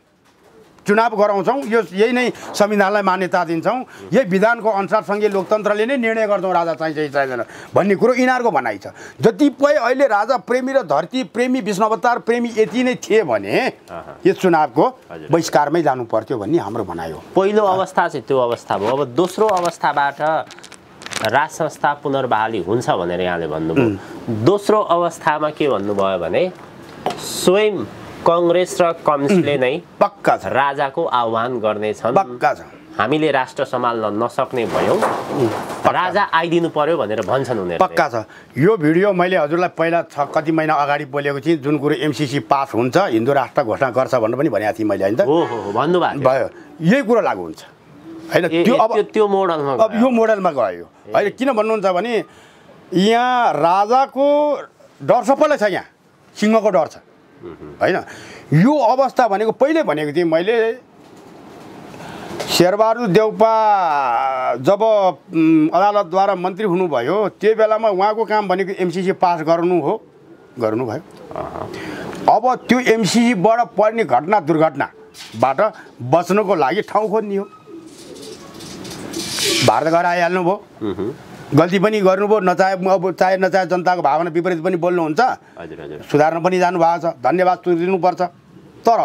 चुनाव गराउँछौँ, यही नै संविधानलाई मान्यता दिन्छौँ, यही विधानको अनुसार सङ्घीय लोकतन्त्रले नै निर्णय गर्छौँ राजा चाहिन्छ चाहिँदैन भन्ने कुरो यिनीहरूको भनाइ छ। जतिपय अहिले राजा प्रेमी र धरती प्रेमी विष्णु अवतार प्रेमी यति नै थिए भने यो चुनावको बहिष्कारमै जानु पर्थ्यो भन्ने हाम्रो भनाइ हो। पहिलो अवस्था चाहिँ त्यो अवस्था भयो। अब दोस्रो अवस्थाबाट राज संस्था पुनर्बहाली हुन्छ भनेर यहाँले भन्नुभयो। दोस्रो अवस्थामा के भन्नुभयो भने स्वयं कांग्रेस र कम्युनिस्टले नै पक्का छ राजाको आह्वान गर्नेछन्, पक्का छ। हामीले राष्ट्र सम्हाल्न नसक्ने भयौँ, राजा आइदिनु पर्यो भनेर भन्छन् उनीहरू। पक्का छ। यो भिडियो मैले हजुरलाई पहिला कति महिना अगाडि बोलेको थिएँ, जुन कुरो एमसिसी पास हुन्छ हिन्दू राष्ट्र घोषणा गर्छ भनेर पनि भनेको थिएँ मैले, होइन त? हो भन्नुभएको भयो। यही कुरो लागु हुन्छ होइन? त्यो मोडलमा अब यो मोडलमा गयो। अहिले किन भन्नुहुन्छ भने यहाँ राजाको डर सबैलाई छ, यहाँ सिंहको डर छ होइन? यो अवस्था भनेको पहिले भनेको थिएँ मैले, शेरबहादुर देउपा जब अदालतद्वारा मन्त्री हुनुभयो त्यो बेलामा उहाँको काम भनेको एमसिसी पास गर्नुभयो। अब त्यो एमसिसीबाट पर्ने घटना दुर्घटनाबाट बच्नको लागि ठाउँ खोज्ने हो। भारत गएर आइहाल्नु भयो, गल्ती पनि गर्नुभयो, चाहे नचाहे जनताको भावना विपरीत पनि बोल्नुहुन्छ, सुधार्न पनि जानुभएको छ, धन्यवाद दिनुपर्छ। तर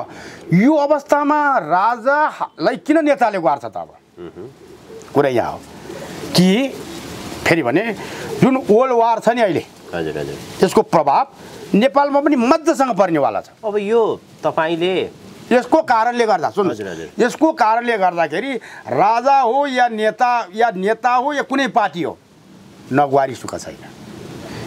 यो अवस्थामा राजालाई किन नेताले गार्छ त? अब कुरा यहाँ हो कि फेरि भने जुन वर्ल्ड वार छ नि अहिले, त्यसको प्रभाव नेपालमा पनि मध्यसँग पर्नेवाला छ। अब यो तपाईँले यसको कारणले गर्दा यसको कारणले गर्दाखेरि राजा हो या नेता हो या कुनै पार्टी हो, नगुहारी सुख छैन।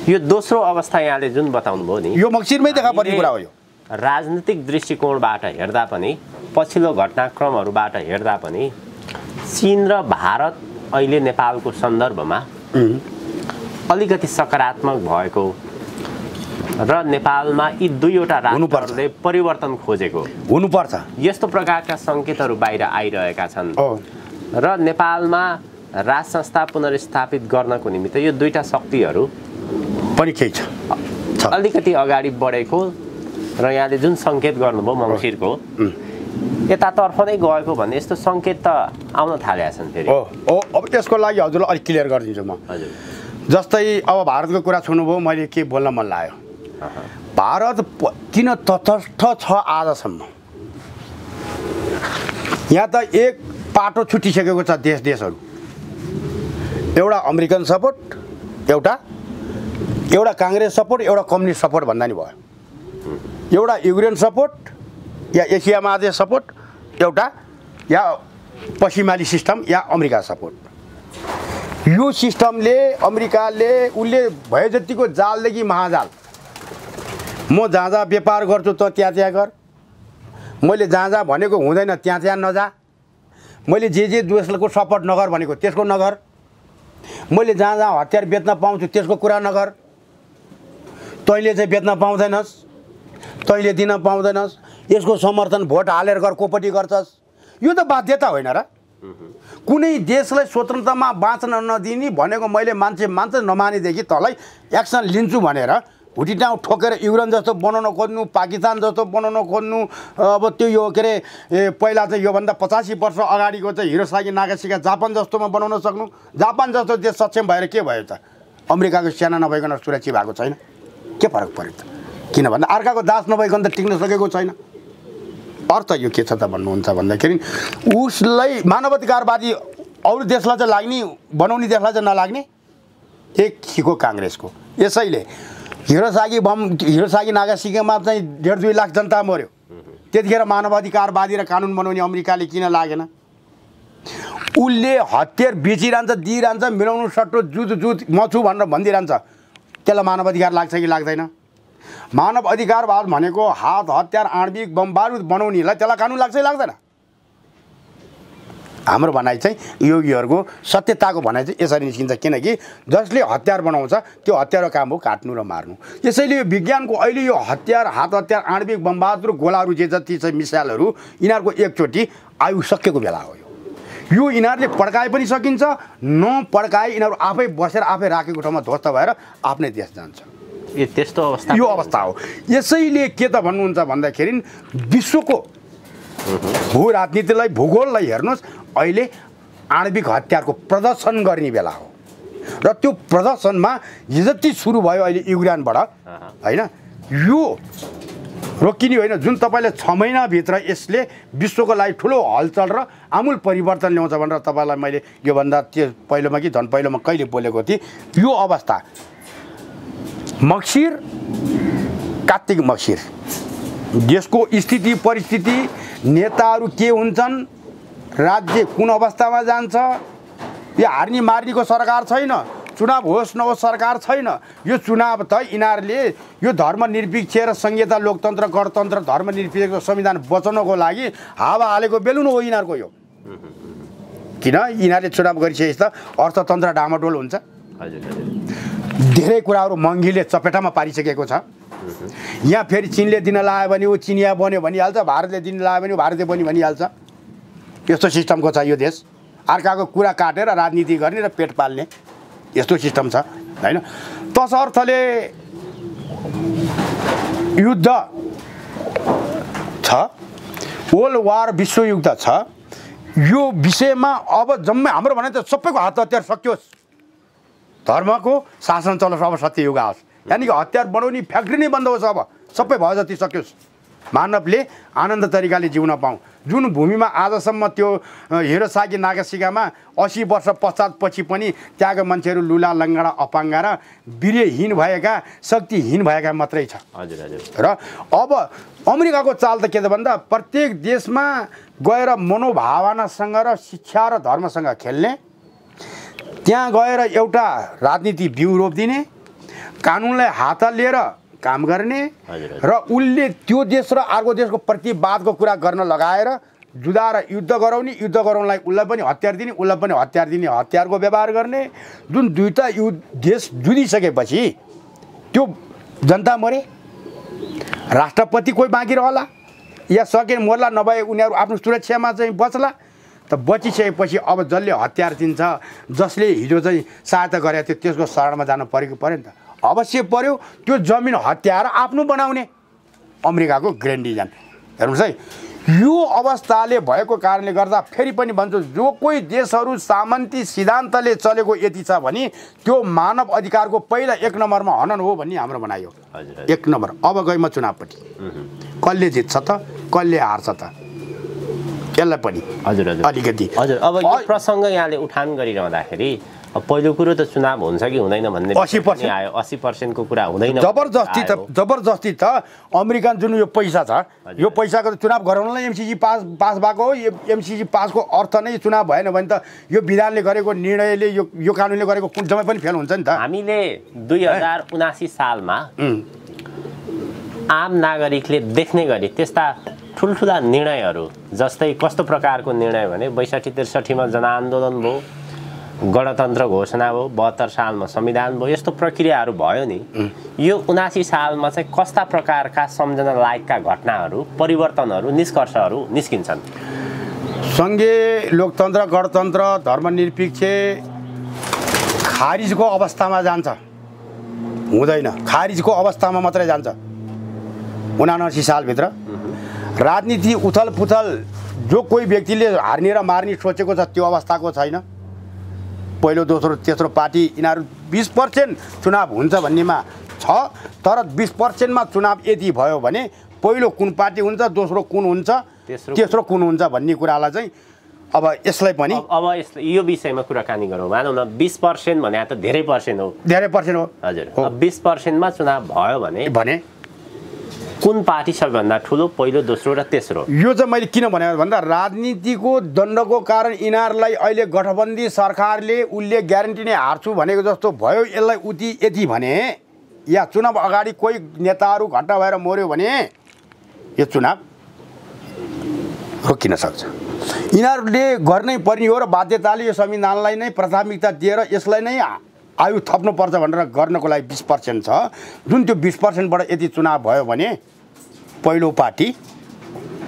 यो दोस्रो अवस्था यहाँले जुन बताउनु भयो नि, यो मक्सिरमै देखा पर्ने कुरा हो। यो राजनीतिक दृष्टिकोणबाट हेर्दा पनि, पछिल्लो घटनाक्रमहरूबाट हेर्दा पनि चीन र भारत अहिले नेपालको सन्दर्भमा अलिकति सकारात्मक भएको र नेपालमा यी दुईवटा राष्ट्रहरूले परिवर्तन खोजेको हुनुपर्छ। यस्तो प्रकारका सङ्केतहरू बाहिर आइरहेका छन् र नेपालमा राज संस्था पुनर्स्थापित गर्नको निमित्त यो दुईटा शक्तिहरू पनि केही छ अलिकति अगाडि बढेको र यहाँले जुन सङ्केत गर्नुभयो मङ्सिरको यतातर्फ नै गएको भन्ने यस्तो सङ्केत त आउन थालेका छन् फेरि। अब त्यसको लागि हजुरलाई अलिक क्लियर गरिदिन्छु म। हजुर जस्तै अब भारतको कुरा छुनुभयो, मैले के बोल्न मन लाग्यो। भारत किन तटस्थ छ आजसम्म? यहाँ त एक पाटो छुटिसकेको छ देशहरू। एउटा अमेरिकन सपोर्ट, एउटा काङ्ग्रेस सपोर्ट, एउटा कम्युनिस्ट सपोर्ट भन्दा नि भयो। एउटा युक्रेन सपोर्ट या एसिया महादेश सपोर्ट, एउटा या पश्चिमाली सिस्टम या अमेरिका सपोर्ट। यो सिस्टमले अमेरिकाले उसले भए जतिको जालदेखि महाजाल, म जहाँ जहाँ व्यापार गर्छु त त्यहाँ गर, मैले जहाँ जहाँ भनेको हुँदैन त्यहाँ नजा, मैले जे देशको सपोर्ट नगर भनेको त्यसको नगर, मैले जहाँ जहाँ हतियार बेच्न पाउँछु त्यसको कुरा नगर, तैँले चाहिँ बेच्न पाउँदैनस्, तैँले दिन पाउँदैनस्, यसको समर्थन भोट हालेर गर, कोपट्टि गर्छस्। यो त बाध्यता होइन र? कुनै देशलाई स्वतन्त्रतामा बाँच्न नदिने भनेको मैले मान्छे नमानेदेखि तँलाई एक्सन लिन्छु भनेर हुटीटाउँ ठोकेर युक्रेन जस्तो बनाउन खोज्नु, पाकिस्तान जस्तो बनाउन खोज्नु। अब त्यो यो के अरे पहिला चाहिँ योभन्दा 85 वर्ष अगाडिको चाहिँ हिरोसागी नागासाकी जापान जस्तोमा बनाउन सक्नु। जापान जस्तो देश सक्षम भएर के भयो त? अमेरिकाको सेना नभइकन सुरक्षित भएको छैन। के फरक पर्यो त? किन भन्दा अर्काको दास नभइकन त टिक्न सकेको छैन। अर्थ यो के छ त भन्नुहुन्छ भन्दाखेरि उसलाई मानवाधिकारवादी अरू देशलाई चाहिँ लाग्ने, बनाउने देशलाई चाहिँ नलाग्ने एक खिको काङ्ग्रेसको। यसैले हिरोसागी नागासाकीमा चाहिँ 1.5-2 लाख जनता मर्यो। त्यतिखेर मानवाधिकारवादी र कानुन बनाउने अमेरिकाले किन लागेन? उसले हतियार बेचिरहन्छ, दिइरहन्छ, मिलाउनु सट्टो जुत म छु भनेर भनिदिइरहन्छ। त्यसलाई मानवाधिकार लाग्छ कि लाग्दैन? मानव अधिकारवाद भनेको हात हतियार आणविक बम बारुद बनाउनेलाई त्यसलाई कानुन लाग्छ कि लाग्दैन? हाम्रो भनाइ चाहिँ योगीहरूको सत्यताको भनाइ चाहिँ यसरी निस्किन्छ। किनकि जसले हतियार बनाउँछ त्यो हतियारको काम हो काट्नु र मार्नु। यसैले यो विज्ञानको अहिले यो हतियार, हात हतियार, आणविक बम बारुद, गोलाहरू जे जति चाहिँ मिसाइलहरू यिनीहरूको एकचोटि आयु सकिएको बेला हो। यो यिनीहरूले पड्काए पनि सकिन्छ, नपड्काए यिनीहरू आफै बसेर आफै राखेको ठाउँमा ध्वस्त भएर आफ्नै देश जान्छ। त्यस्तो अवस्था यो अवस्था हो। यसैले के त भन्नुहुन्छ भन्दाखेरि विश्वको भू राजनीतिलाई, भूगोललाई हेर्नुहोस्, अहिले आणविक हतियारको प्रदर्शन गर्ने बेला हो। र त्यो प्रदर्शनमा जति सुरु भयो अहिले युक्रेनबाट होइन, यो रोकिने होइन। जुन तपाईँले 6 महिनाभित्र यसले विश्वको लागि ठुलो हलचल र आमूल परिवर्तन ल्याउँछ भनेर तपाईँलाई मैले योभन्दा त्यो पहिलोमा कि झन् पहिलोमा कहिले बोलेको थिएँ। यो अवस्था मक्सिर, कार्तिक मक्सिर देशको स्थिति परिस्थिति, नेताहरू के हुन्छन्, राज्य कुन अवस्थामा जान्छ, यो हार्ने मार्नेको सरकार छैन, चुनाव होस् नहोस् सरकार छैन। यो चुनाव त यिनीहरूले यो धर्मनिरपेक्ष र संहिता लोकतन्त्र गणतन्त्र धर्मनिरपेक्ष संविधान बचाउनको लागि हावा हालेको बेलुन हो यिनीहरूको। यो किन यिनीहरूले चुनाव गरिसकेपछि त अर्थतन्त्र डामाडोल हुन्छ। धेरै कुराहरू महँगीले चपेटामा पारिसकेको छ। यहाँ फेरि चिनले दिन लायो भने ऊ चिनिया बन्यो भनिहाल्छ, भारतले दिन लायो भने भारतीय बन्यो भनिहाल्छ। यस्तो सिस्टमको छ यो देश। अर्काको कुरा काटेर राजनीति गर्ने र पेट पाल्ने यस्तो सिस्टम छ होइन। तसर्थले युद्ध छ, वर्ल्ड वार विश्वयुद्ध छ। यो विषयमा अब जम्मै हाम्रो भनाइ त सबैको हात हतियार सकियोस्, धर्मको शासन चलोस्, अब सत्य युग आओस्। यानि कि हतियार बनाउने फ्याक्ट्री नै बन्द होस्, अब सबै भयो जति सकियोस्, मानवले आनन्द तरिकाले जिउन पाऊँ। जुन भूमिमा आजसम्म त्यो हिरोसागी नागासाकीमा 80 वर्ष पश्चातपछि पनि त्यहाँका मान्छेहरू लुला लङ्गडा अपाङ्गा र वीर्यहीन भएका, शक्तिहीन भएका मात्रै छ। र अब अमेरिकाको चाल त के त भन्दा प्रत्येक देशमा गएर मनोभावनासँग र शिक्षा र धर्मसँग खेल्ने, त्यहाँ गएर एउटा राजनीति बिउ रोपिदिने, कानुनलाई हात लिएर काम गर्ने र उसले त्यो देश र अर्को देशको प्रतिवादको कुरा गर्न लगाएर जुदा र युद्ध गराउने, युद्ध गराउनलाई उसलाई पनि हतियार दिने, उसलाई पनि हतियार दिने, हतियारको व्यवहार गर्ने। जुन दुईटा देश जुधिसकेपछि त्यो जनता मरे, राष्ट्रपति कोही बाँकी रहला या सके मर्ला, नभए उनीहरू आफ्नो सुरक्षामा चाहिँ बच्ला। त बचिसकेपछि अब जसले हतियार दिन्छ, जसले हिजो चाहिँ सहायता गरेको थियो त्यसको शरणमा जानु पऱ्यो कि पऱ्यो नि त? अवश्य पऱ्यो। त्यो जमिन हत्याएर आफ्नो बनाउने अमेरिकाको ग्रान्ड डिजाइन। हेर्नुहोस् है, यो अवस्थाले भएको कारणले गर्दा फेरि पनि भन्छु, जो कोही देशहरू सामन्ती सिद्धान्तले चलेको यति छ भने त्यो मानव अधिकारको पहिला 1 नम्बरमा हनन हो भन्ने हाम्रो बनायो। 1 नम्बर। अब गएमा चुनावपट्टि कसले जित्छ त, कसले हार्छ त, यसलाई पनि अलिकति हजुर। अब यो प्रसङ्ग यहाँले उठान गरिरहँदाखेरि पहिलो कुरो त चुनाव हुन्छ कि हुँदैन भन्ने 80% आयो। 80% को कुरा हुँदैन। जबरजस्ती त अमेरिकन जुन यो पैसा छ, यो पैसाको चुनाव गराउनलाई एमसिसी पास भएको हो। एमसिसी पासको अर्थ नै चुनाव भएन भने त यो विधानले गरेको निर्णयले, यो कानुनले गरेको कुन जम्मै पनि फेल हुन्छ नि त। हामीले 2079 सालमा आम नागरिकले देख्ने गरी त्यस्ता ठुल्ठुला निर्णयहरू, जस्तै कस्तो प्रकारको निर्णय भने 62-63 मा जनआन्दोलन भयो, गणतन्त्र घोषणा भयो, 72 सालमा संविधान भयो, यस्तो प्रक्रियाहरू भयो नि। यो 79 सालमा चाहिँ कस्ता प्रकारका सम्झना लायकका घटनाहरू, परिवर्तनहरू, निष्कर्षहरू निस्किन्छन्? सङ्घीय लोकतन्त्र, गणतन्त्र, धर्मनिरपेक्ष खारिजको अवस्थामा जान्छ, हुँदैन। खारिजको अवस्थामा मात्रै जान्छ। 79 सालभित्र राजनीति उथलपुथल, जो कोही व्यक्तिले हार्ने र मार्ने सोचेको छ त्यो अवस्थाको छैन। पहिलो, दोस्रो, तेस्रो पार्टी यिनीहरू 20% चुनाव हुन्छ भन्नेमा छ। तर 20% मा चुनाव यदि भयो भने पहिलो कुन पार्टी हुन्छ, दोस्रो कुन हुन्छ, तेस्रो कुन हुन्छ भन्ने कुरालाई चाहिँ अब यसलाई पनि अब यो विषयमा कुराकानी गरौँ। मानौँ न 20% भने त धेरै पर्सेन्ट हो। धेरै पर्सेन्ट हो। हजुर। अब 20% मा चुनाव भयो भने कुन पार्टी सबैभन्दा ठुलो, पहिलो, दोस्रो र तेस्रो? यो चाहिँ मैले किन भने भन्दा राजनीतिको दण्डको कारण यिनीहरूलाई अहिले गठबन्धी सरकारले उसले ग्यारेन्टी नै हार्छु भनेको जस्तो भयो। यसलाई उति यति भने या चुनाव अगाडि कोही नेताहरू घट्टा भएर मर्यो भने यो चुनाव रोकिन सक्छ। यिनीहरूले गर्नै पर्ने हो र बाध्यताले यो संविधानलाई नै प्राथमिकता दिएर यसलाई नै आयु थप्नुपर्छ भनेर गर्नको लागि 20% छ। जुन त्यो 20%बाट यदि चुनाव भयो भने पहिलो पार्टी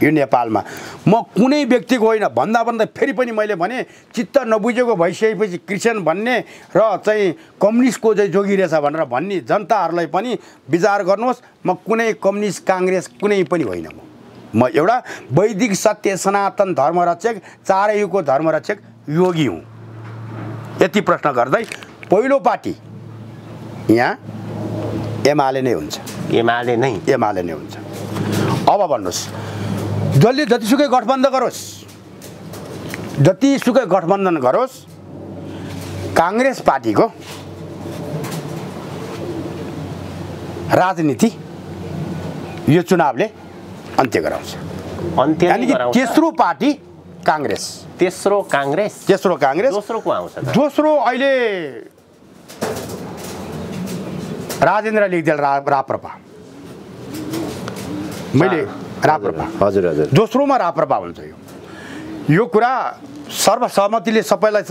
यो नेपालमा, म कुनै व्यक्तिको होइन भन्दा फेरि पनि मैले भने चित्त नबुझेको भइसकेपछि क्रिस्चियन भन्ने र चाहिँ कम्युनिस्टको चाहिँ जोगिरहेछ भनेर भन्ने जनताहरूलाई पनि विचार गर्नुहोस्। म कुनै कम्युनिस्ट, काङ्ग्रेस कुनै पनि होइन। म एउटा वैदिक सत्य सनातन धर्मरक्षक, चारै युगको धर्मरक्षक योगी हुँ। यति प्रश्न गर्दै पहिलो पार्टी यहाँ एमाले नै हुन्छ। एमाले नै हुन्छ। अब भन्नुहोस्, जसले जतिसुकै गठबन्धन गरोस्, काङ्ग्रेस पार्टीको राजनीति यो चुनावले अन्त्य गराउँछ। यानि कि तेस्रो पार्टी काङ्ग्रेस। तेस्रो काङ्ग्रेस। दोस्रो को आउँछ? दोस्रो अहिले राजेन्द्र लेख्देल, राप्रपा। मैले राप्रपा। हजुर। दोस्रोमा राप्रपा हुन्छ। यो कुरा सर्वसहमतिले सबैलाई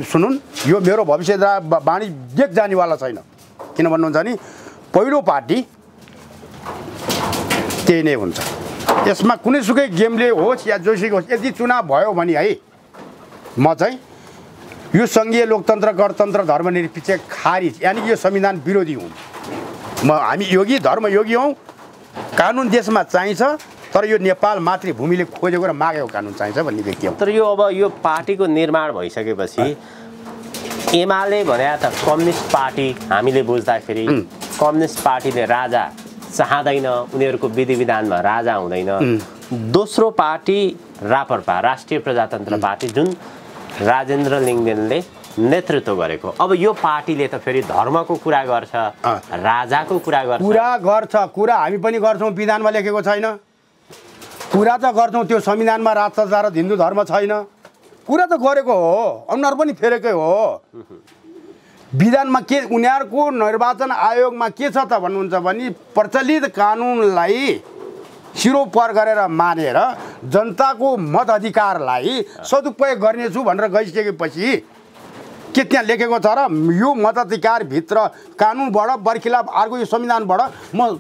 सुनुन्। यो मेरो भविष्य वाणी देख जानेवाला छैन। किन भन्नुहुन्छ नि, पहिलो पार्टी त्यही नै हुन्छ। यसमा कुनैसुकै गेमले होस् या जोसुकै होस्, यदि चुनाव भयो भने है, म चाहिँ यो सङ्घीय लोकतन्त्र, गणतन्त्र, धर्मनिरपेक्ष खारिज, यानि कि यो संविधान विरोधी हुँ। हामी योगी, धर्मयोगी हौँ। कानुन देशमा चाहिन्छ, तर यो नेपाल मातृभूमिले खोजेको र मागेको कानुन चाहिन्छ भन्ने व्यक्ति हो। तर यो अब यो पार्टीको निर्माण भइसकेपछि एमाले भने त कम्युनिस्ट पार्टी हामीले बुझ्दाखेरि कम्युनिस्ट पार्टीले राजा चाहँदैन, उनीहरूको विधि विधानमा राजा हुँदैन। दोस्रो पार्टी राप्रपा, राष्ट्रिय प्रजातन्त्र पार्टी, जुन राजेन्द्र लिङ्गदेनले नेतृत्व गरेको। अब यो पार्टीले त फेरि धर्मको कुरा गर्छ, राजाको कुरा गर्छ। कुरा हामी पनि गर्छौँ, विधानमा लेखेको छैन। कुरा त गर्छौँ, त्यो संविधानमा राष्ट्र र हिन्दू धर्म छैन। कुरा त गरेको हो, उनीहरू पनि फेरेकै हो। विधानमा के, उनीहरूको निर्वाचन आयोगमा के छ त भन्नुहुन्छ भने प्रचलित कानुनलाई सिरोपर गरेर मानेर जनताको मत अधिकारलाई सदुपयोग गर्नेछु भनेर गइसकेपछि के त्यहाँ लेखेको छ र यो मताधिकारभित्र कानुनबाट बर्खिलाफ अर्को यो संविधानबाट म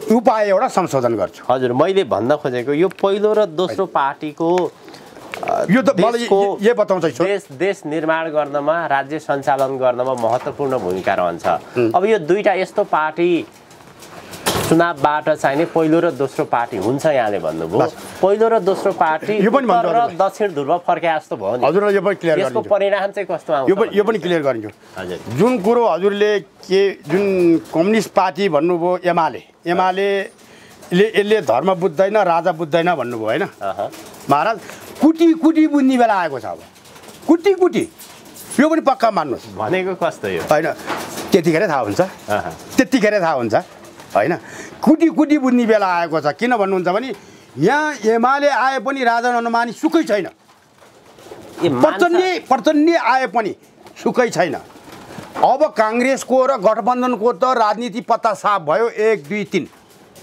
उपाय एउटा संशोधन गर्छु। हजुर, मैले भन्न खोजेको यो पहिलो र दोस्रो पार्टीको यो त मलाई यो बताउँछु देश निर्माण गर्नमा, राज्य सञ्चालन गर्नमा महत्त्वपूर्ण भूमिका रहन्छ। अब यो दुईटा यस्तो पार्टी चुनावबाट चाहिने पहिलो र दोस्रो पार्टी हुन्छ, यहाँले भन्नुभयो पहिलो र दोस्रो पार्टी उत्तर र दक्षिण ध्रुव फर्के जस्तो भयो नि। हजुरलाई यो पनि क्लियर गर्नु, यसको परिणाम चाहिँ कस्तो आउँछ यो पनि क्लियर गरिन्छु। हजुर, जुन कुरो हजुरले जुन कम्युनिस्ट पार्टी भन्नुभयो एमाले यसले धर्म बुझ्दैन, राजा बुझ्दैन भन्नुभयो होइन महाराज। कुटी बुझ्ने बेला आएको छ। अब कुटी यो पनि पक्का मान्नुहोस्। भनेको कस्तो यो होइन, त्यतिखेरै थाहा हुन्छ होइन। कुटी बुझ्ने बेला आएको छ। किन भन्नुहुन्छ भने यहाँ एमाले आए पनि राजा नमानी सुकै छैन, प्रचण्ड आए पनि सुकै छैन। अब काङ्ग्रेसको र गठबन्धनको त राजनीति पत्ता साफ भयो, 1 2 3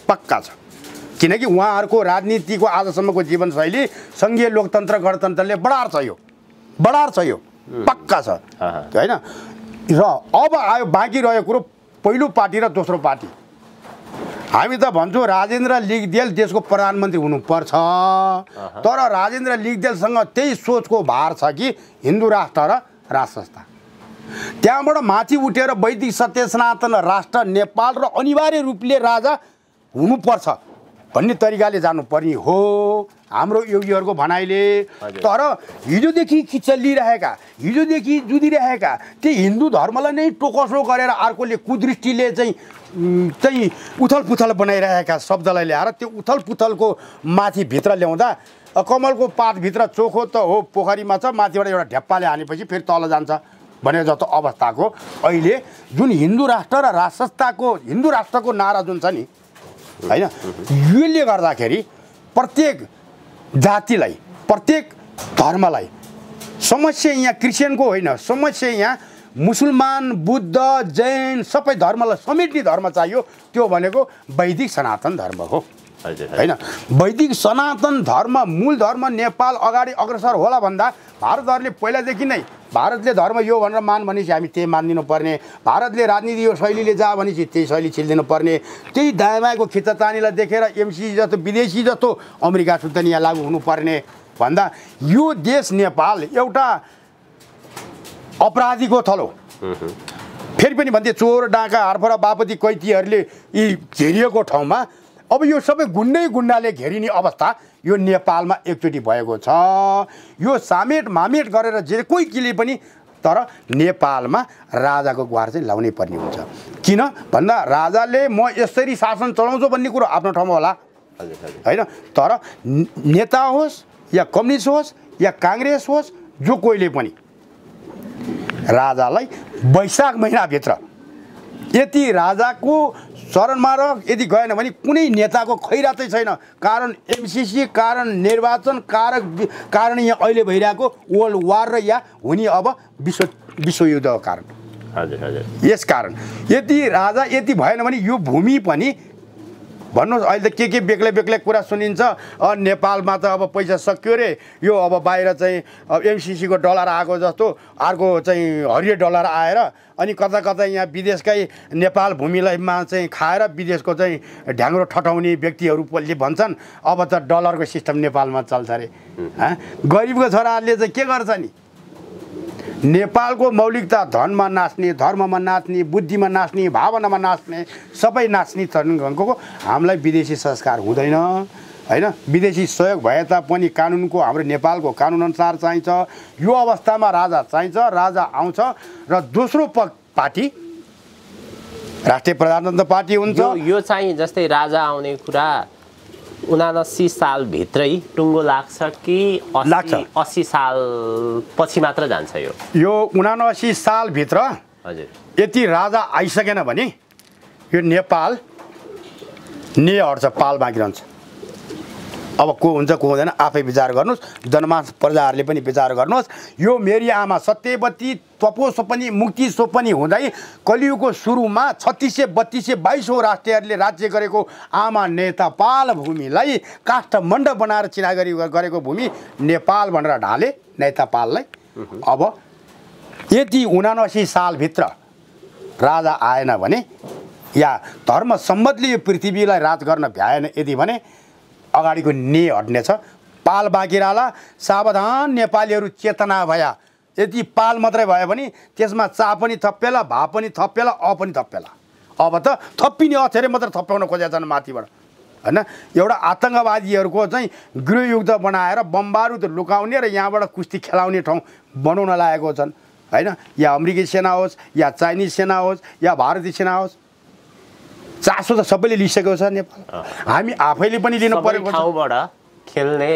पक्का छ। किनकि उहाँहरूको राजनीतिको आजसम्मको जीवनशैली सङ्घीय लोकतन्त्र गणतन्त्रले बढार छ यो पक्का छ होइन। र अब आयो बाँकी रहेको कुरो पहिलो पार्टी र दोस्रो पार्टी। हामी त भन्छौँ राजेन्द्र लिगदेल देशको प्रधानमन्त्री हुनुपर्छ, तर राजेन्द्र लिगदेलसँग त्यही सोचको भार छ कि हिन्दू राष्ट्र र राज संस्था। त्यहाँबाट माथि उठेर वैदिक सत्य सनातन राष्ट्र नेपाल र अनिवार्य रूपले राजा हुनुपर्छ भन्ने तरिकाले जानुपर्ने हो हाम्रो योगीहरूको भनाइले। तर हिजोदेखि चलिरहेका, हिजोदेखि जुधिरहेका त्यो हिन्दू धर्मलाई नै टोकसो गरेर अर्कोले कुदृष्टिले चाहिँ उथलपुथल बनाइरहेका शब्दलाई ल्याएर त्यो उथलपुथलको माथि भित्र ल्याउँदा कमलको पातभित्र चोखो त हो पोखरीमा छ, माथिबाट एउटा ढ्याप्पाले हानेपछि फेरि तल जान्छ भने जस्तो अवस्थाको अहिले जुन हिन्दू राष्ट्र र राज संस्थाको हिन्दू राष्ट्रको नारा जुन छ नि होइन, यसले गर्दाखेरि प्रत्येक जातिलाई, प्रत्येक धर्मलाई समस्या यहाँ क्रिस्चियनको होइन, समस्या यहाँ मुसलमान, बुद्ध, जैन सबै धर्मलाई समेट्ने धर्म चाहियो। त्यो भनेको वैदिक सनातन धर्म हो होइन। वैदिक सनातन धर्म मूल धर्म नेपाल अगाडि अग्रसर होला भन्दा भारतहरूले पहिलादेखि नै भारतले धर्म यो भनेर मान भनेपछि हामी त्यही मानिदिनु पर्ने, भारतले राजनीति यो शैलीले जा भनेपछि त्यही शैली छिल्दिनु पर्ने, त्यही दायाँमाको खिच्चातानीलाई देखेर एमसी जस्तो विदेशी जस्तो अमेरिका सुद्धा यहाँ लागू हुनुपर्ने भन्दा यो देश नेपाल एउटा अपराधीको थलो। फेरि पनि भन्थे चोर डाँका हर्फरा बापती कैदीहरूले यी घेरिएको ठाउँमा अब यो सबै गुन्डाले घेरिने अवस्था यो नेपालमा एकचोटि भएको छ। यो सामेट मामेट गरेर जे कोही किले पनि तर नेपालमा राजाको गुहार चाहिँ लाउनै पर्ने हुन्छ। किन भन्दा राजाले म यसरी शासन चलाउँछु भन्ने कुरो आफ्नो ठाउँमा होला होइन, तर नेता होस् या कम्युनिस्ट होस् या काङ्ग्रेस होस् जो कोहीले पनि राजालाई वैशाख महिनाभित्र यति राजाको शरणमा र यदि गएन भने कुनै नेताको खैरातै छैन। कारण एमसिसी, कारण निर्वाचन, कारण यहाँ अहिले भइरहेको वर्ल्ड वार र या हुने अब विश्वयुद्धको कारण। हजुर, यस कारण यदि राजा यति भएन भने यो भूमि पनि भन्नुहोस् अहिले त के बेग्लै कुरा सुनिन्छ। नेपालमा त अब पैसा सक्यो रे, यो अब बाहिर चाहिँ एमसिसीको डलर आएको जस्तो अर्को चाहिँ हरियो डलर आएर अनि कता यहाँ विदेशकै नेपाल भूमिलाई चाहिँ खाएर विदेशको चाहिँ ढ्याङ्ग्रो ठटाउने व्यक्तिहरूले भन्छन् अब त डलरको सिस्टम नेपालमा चल्छ अरे। गरिबको छोराहरूले चाहिँ के गर्छ नि, नेपालको मौलिकता धनमा नाच्ने, धर्ममा नाच्ने, बुद्धिमा नाच्ने, भावनामा नाच्ने, सबै नाच्ने तर्नको हामीलाई विदेशी संस्कार हुँदैन होइन। विदेशी सहयोग भए तापनि कानुनको हाम्रो नेपालको कानुनअनुसार चाहिन्छ। यो अवस्थामा राजा चाहिन्छ, राजा आउँछ र दोस्रो पार्टी राष्ट्रिय प्रजातन्त्र पार्टी हुन्छ। यो चाहिँ जस्तै राजा आउने कुरा 79 सालभित्रै टुङ्गो लाग्छ कि 80 साल पछि मात्र जान्छ? यो 79 सालभित्र हजुर यति राजा आइसकेन भने यो नेपाल हट्छ, पाल बाँकी रहन्छ। अब को हुन्छ को हुँदैन आफै विचार गर्नुहोस्, जनमानस प्रजाहरूले पनि विचार गर्नुहोस्। यो मेरी आमा सत्यवती तपो सोपनी मुक्ति सोपनी हुँदै कलियुगको सुरुमा 3632 22औं राष्ट्रियहरूले राज्य गरेको आमा नेतापाल भूमिलाई काष्ठमण्ड बनाएर चिनागरी गरेको भूमि नेपाल भनेर ढाले नेतापाललाई। अब यदि 79 सालभित्र राजा आएन भने या धर्म सम्बन्धले यो पृथ्वीलाई राज गर्न भ्याएन यदि भने अगाडिको ने हट्नेछ। पाल बाँकी रहला, सावधान नेपालीहरू चेतना भया। यदि पाल मात्रै भयो भने त्यसमा चा पनि थप्पेला, भा पनि थप्पेला, पनि थप्पेला। अब त थप्पिने अक्षरले मात्र थप्पाउन खोजेका छन् माथिबाट, हैन? एउटा आतङ्कवादीहरूको चाहिँ गृहयुद्ध बनाएर बमबारुद लुकाउने र यहाँबाट कुस्ती खेलाउने ठाउँ बनाउन लागेको छन्, हैन? या अमेरिकी सेना होस्, या चाइनिज सेना होस्, या भारतीय सेना होस्, चासो त सबैले लिइसकेको छ नेपाल। हामी आफैले पनि लिनु परेको छ। ठाउँबाट खेल्ने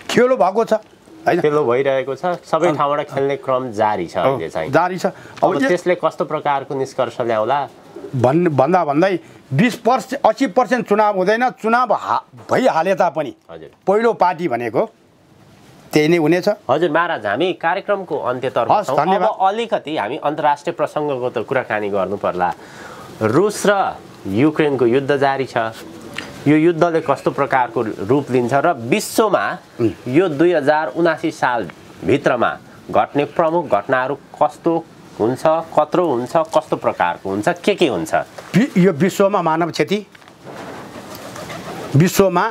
खेलो भएको छ, हैन? खेलो भइरहेको छ, सबै ठाउँबाट खेल्ने क्रम जारी छ अहिले चाहिँ। जारी छ। अब त्यसले कस्तो प्रकारको निष्कर्ष ल्याउला भन्दै 20% 80% चुनाव हुँदैन, चुनाव भइहाले तापनि पहिलो पार्टी भनेको त्यही नै हुनेछ। हजुर महाराज, हामी कार्यक्रमको अन्त्यतर्फ छौँ। अब अलिकति हामी अन्तर्राष्ट्रिय प्रसङ्गको त कुराकानी गर्नु पर्ला। रुस र युक्रेनको युद्ध जारी छ। यो युद्धले कस्तो प्रकारको रूप लिन्छ र विश्वमा यो 2079 सालभित्रमा घट्ने प्रमुख घटनाहरू कस्तो हुन्छ, कत्रो हुन्छ, कस्तो प्रकारको हुन्छ, के हुन्छ? यो विश्वमा मानव क्षति, विश्वमा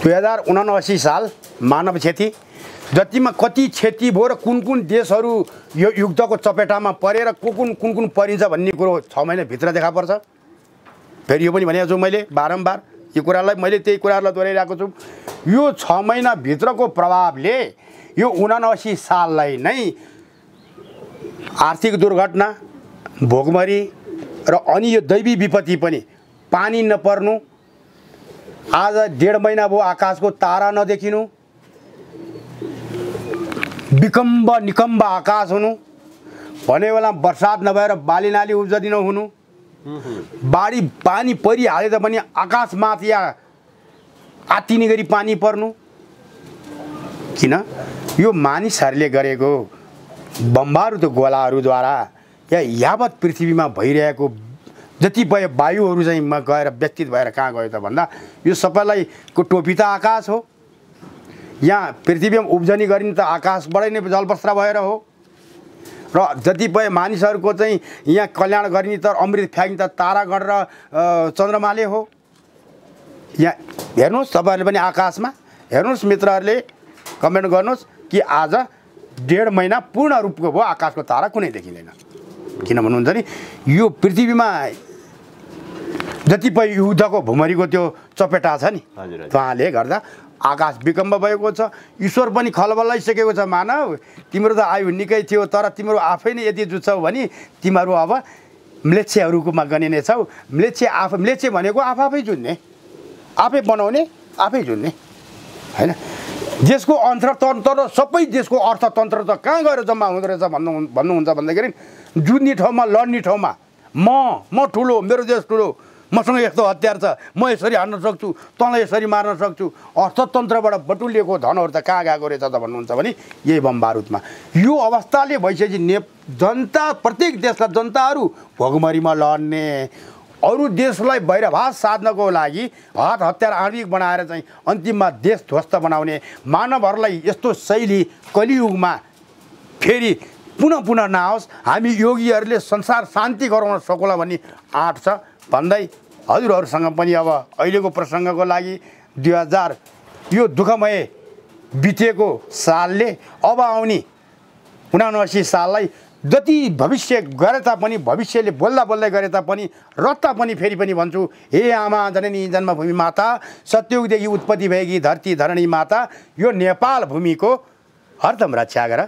2079 साल मानव क्षति, जतिमा कति क्षति भयो र कुन देशहरू यो युद्धको चपेटामा परेर कुन परिन्छ भन्ने कुरो 6 महिनाभित्र देखा पर्छ। फेरि यो पनि भनेको छु मैले बारम्बार, यो कुरालाई मैले त्यही कुराहरूलाई दोहोऱ्याइरहेको छु। यो 6 महिनाभित्रको प्रभावले यो 79 साललाई नै आर्थिक दुर्घटना, भोकमरी र अनि यो दैवी विपत्ति पनि, पानी नपर्नु, आज 1.5 महिना भयो आकाशको तारा नदेखिनु, विकम्ब निकम्ब आकाश हुनु, भने बेला बर्सात नभएर बालीनाली उब्जनी नहुनु, बाढी पानी परिहाले तापनि आकाशमाथि या आत्तिने गरी पानी पर्नु। किन? यो मानिसहरूले गरेको बमबारुद गोलाहरूद्वारा या यावत पृथ्वीमा भइरहेको जतिपय वायुहरू चाहिँ गएर व्यतीत भएर कहाँ गयो त भन्दा यो सबैलाई को टोपी त आकाश हो। यहाँ पृथ्वीमा उब्जनी गरिने त आकाशबाटै नै जलवस्त्र भएर हो र जतिपय मानिसहरूको चाहिँ यहाँ कल्याण गरिने त अमृत फ्याँक्ने त तारागण र चन्द्रमाले हो। यहाँ हेर्नुहोस्, तपाईँहरूले पनि आकाशमा हेर्नुहोस्, मित्रहरूले कमेन्ट गर्नुहोस् कि आज 1.5 महिना पूर्ण रूपको भयो आकाशको तारा कुनै देखिँदैन। किन भन्नुहुन्छ नि, यो पृथ्वीमा जतिपय युद्धको भुमरीको त्यो चपेटा छ नि, उहाँले गर्दा आकाश विकम्ब भएको छ। ईश्वर पनि खलबलाइसकेको छ, मानव तिम्रो त आयु निकै थियो तर तिम्रो आफै नै यति जुच्छौ भने तिमीहरू अब म्लेच्छेहरूकोमा गनिने छौ। म्लेच्छे भनेको आफै जुन्ने, आफै बनाउने, आफै जुन्ने, हैन? देशको अर्थतन्त्र र सबै देशको अर्थतन्त्र त कहाँ गएर जम्मा हुँदो रहेछ भन्नुहुन्छ भन्दाखेरि जुन्ने ठाउँमा, लड्ने ठाउँमा म ठुलो, मेरो देश ठुलो, मसँग यस्तो हतियार छ, म यसरी हान्न सक्छु, तँलाई यसरी मार्न सक्छु। अर्थतन्त्रबाट बटुलिएको धनहरू त कहाँ गएको रहेछ त भन्नुहुन्छ भने यही बमबारुदमा। यो अवस्थाले भइसकेपछि जनता, प्रत्येक देशका जनताहरू भोकमरीमा लड्ने, अरू देशलाई वैरभास साध्नको लागि हात हतियार आणविक बनाएर चाहिँ अन्तिममा देश ध्वस्त बनाउने मानवहरूलाई यस्तो शैली कलियुगमा फेरि पुनः नआओस्, हामी योगीहरूले संसार शान्ति गराउन सकुला भन्ने आँट छ भन्दै हजुरहरूसँग पनि अब अहिलेको प्रसङ्गको लागि 2000 यो दुःखमय बितेको सालले अब आउने 79 साललाई जति भविष्य गरे तापनि, भविष्यले बोल्दै गरे तापनि, रत्ता पनि फेरि पनि भन्छु, हे आमा जननी जन्मभूमि माता, सत्ययुगदेखि उत्पत्ति भएकी धरती धरणी माता, यो नेपाल भूमिको हरदम रक्षा गर,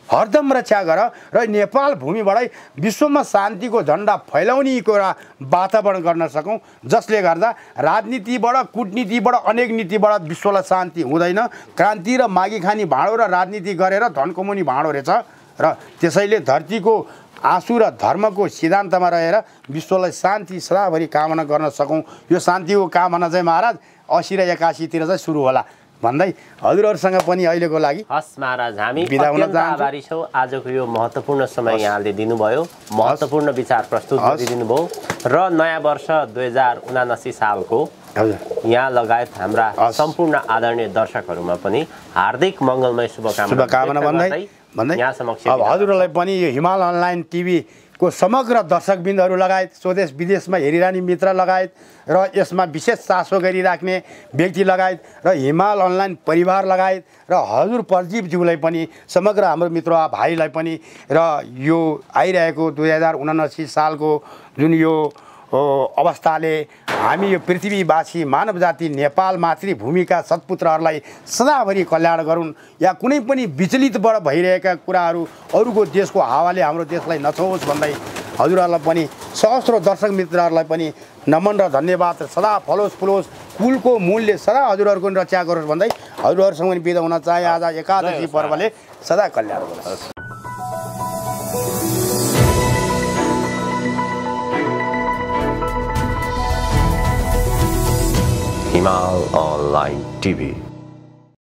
हरदम रक्षा गर र नेपाल भूमिबाटै विश्वमा शान्तिको झन्डा फैलाउने कुरा वातावरण गर्न सकौँ, जसले गर्दा राजनीतिबाट, कुटनीतिबाट, अनेक नीतिबाट विश्वलाई शान्ति हुँदैन। क्रान्ति र मागी खानी भाँडो र राजनीति गरेर धन कमाउने भाँडो रहेछ र त्यसैले धरतीको आँसु र धर्मको सिद्धान्तमा रहेर विश्वलाई शान्ति सदाभरि कामना गर्न सकौँ। यो शान्तिको कामना चाहिँ महाराज 80 र 81 चाहिँ सुरु होला भन्दै हजुरहरूसँग पनि अहिलेको लागि हस् महाराज, हामी अत्यन्त आभारी छौँ। आजको यो महत्त्वपूर्ण समय यहाँले दिनुभयो, महत्त्वपूर्ण विचार प्रस्तुत गरिदिनु भयो र नयाँ वर्ष 2079 सालको यहाँ लगायत हाम्रा सम्पूर्ण आदरणीय दर्शकहरूमा पनि हार्दिक मङ्गलमय शुभकामना भन्दै भन्दै यहाँ समक्ष अब हजुरहरूलाई पनि यो हिमाल अनलाइन टिभीको समग्र दर्शकबिन्दहरू लगायत स्वदेश विदेशमा हेरिरहने मित्र लगायत र यसमा विशेष चासो गरिराख्ने व्यक्ति लगायत र हिमाल अनलाइन परिवार लगायत र हजुर प्रदीपज्यूलाई पनि समग्र हाम्रो मित्र भाइलाई पनि र यो आइरहेको 2079 सालको जुन यो अवस्थाले हामी यो पृथ्वीवासी मानव जाति नेपाल मातृभूमिका सत्पुत्रहरूलाई सदाभरि कल्याण गरून् या कुनै पनि विचलितबाट भइरहेका कुराहरू अरूको देशको हावाले हाम्रो देशलाई नछोओस् भन्दै हजुरहरूलाई पनि सहस्रो दर्शक मित्रहरूलाई पनि नमन र धन्यवाद र सदा फलोस् फुलोस् कुलको मूल्य सदा हजुरहरूको रक्षा गरोस् भन्दै हजुरहरूसँग पनि बिदा हुन चाहे। आज एकादशी पर्वले सदा कल्याण गरोस्। Himal Online TV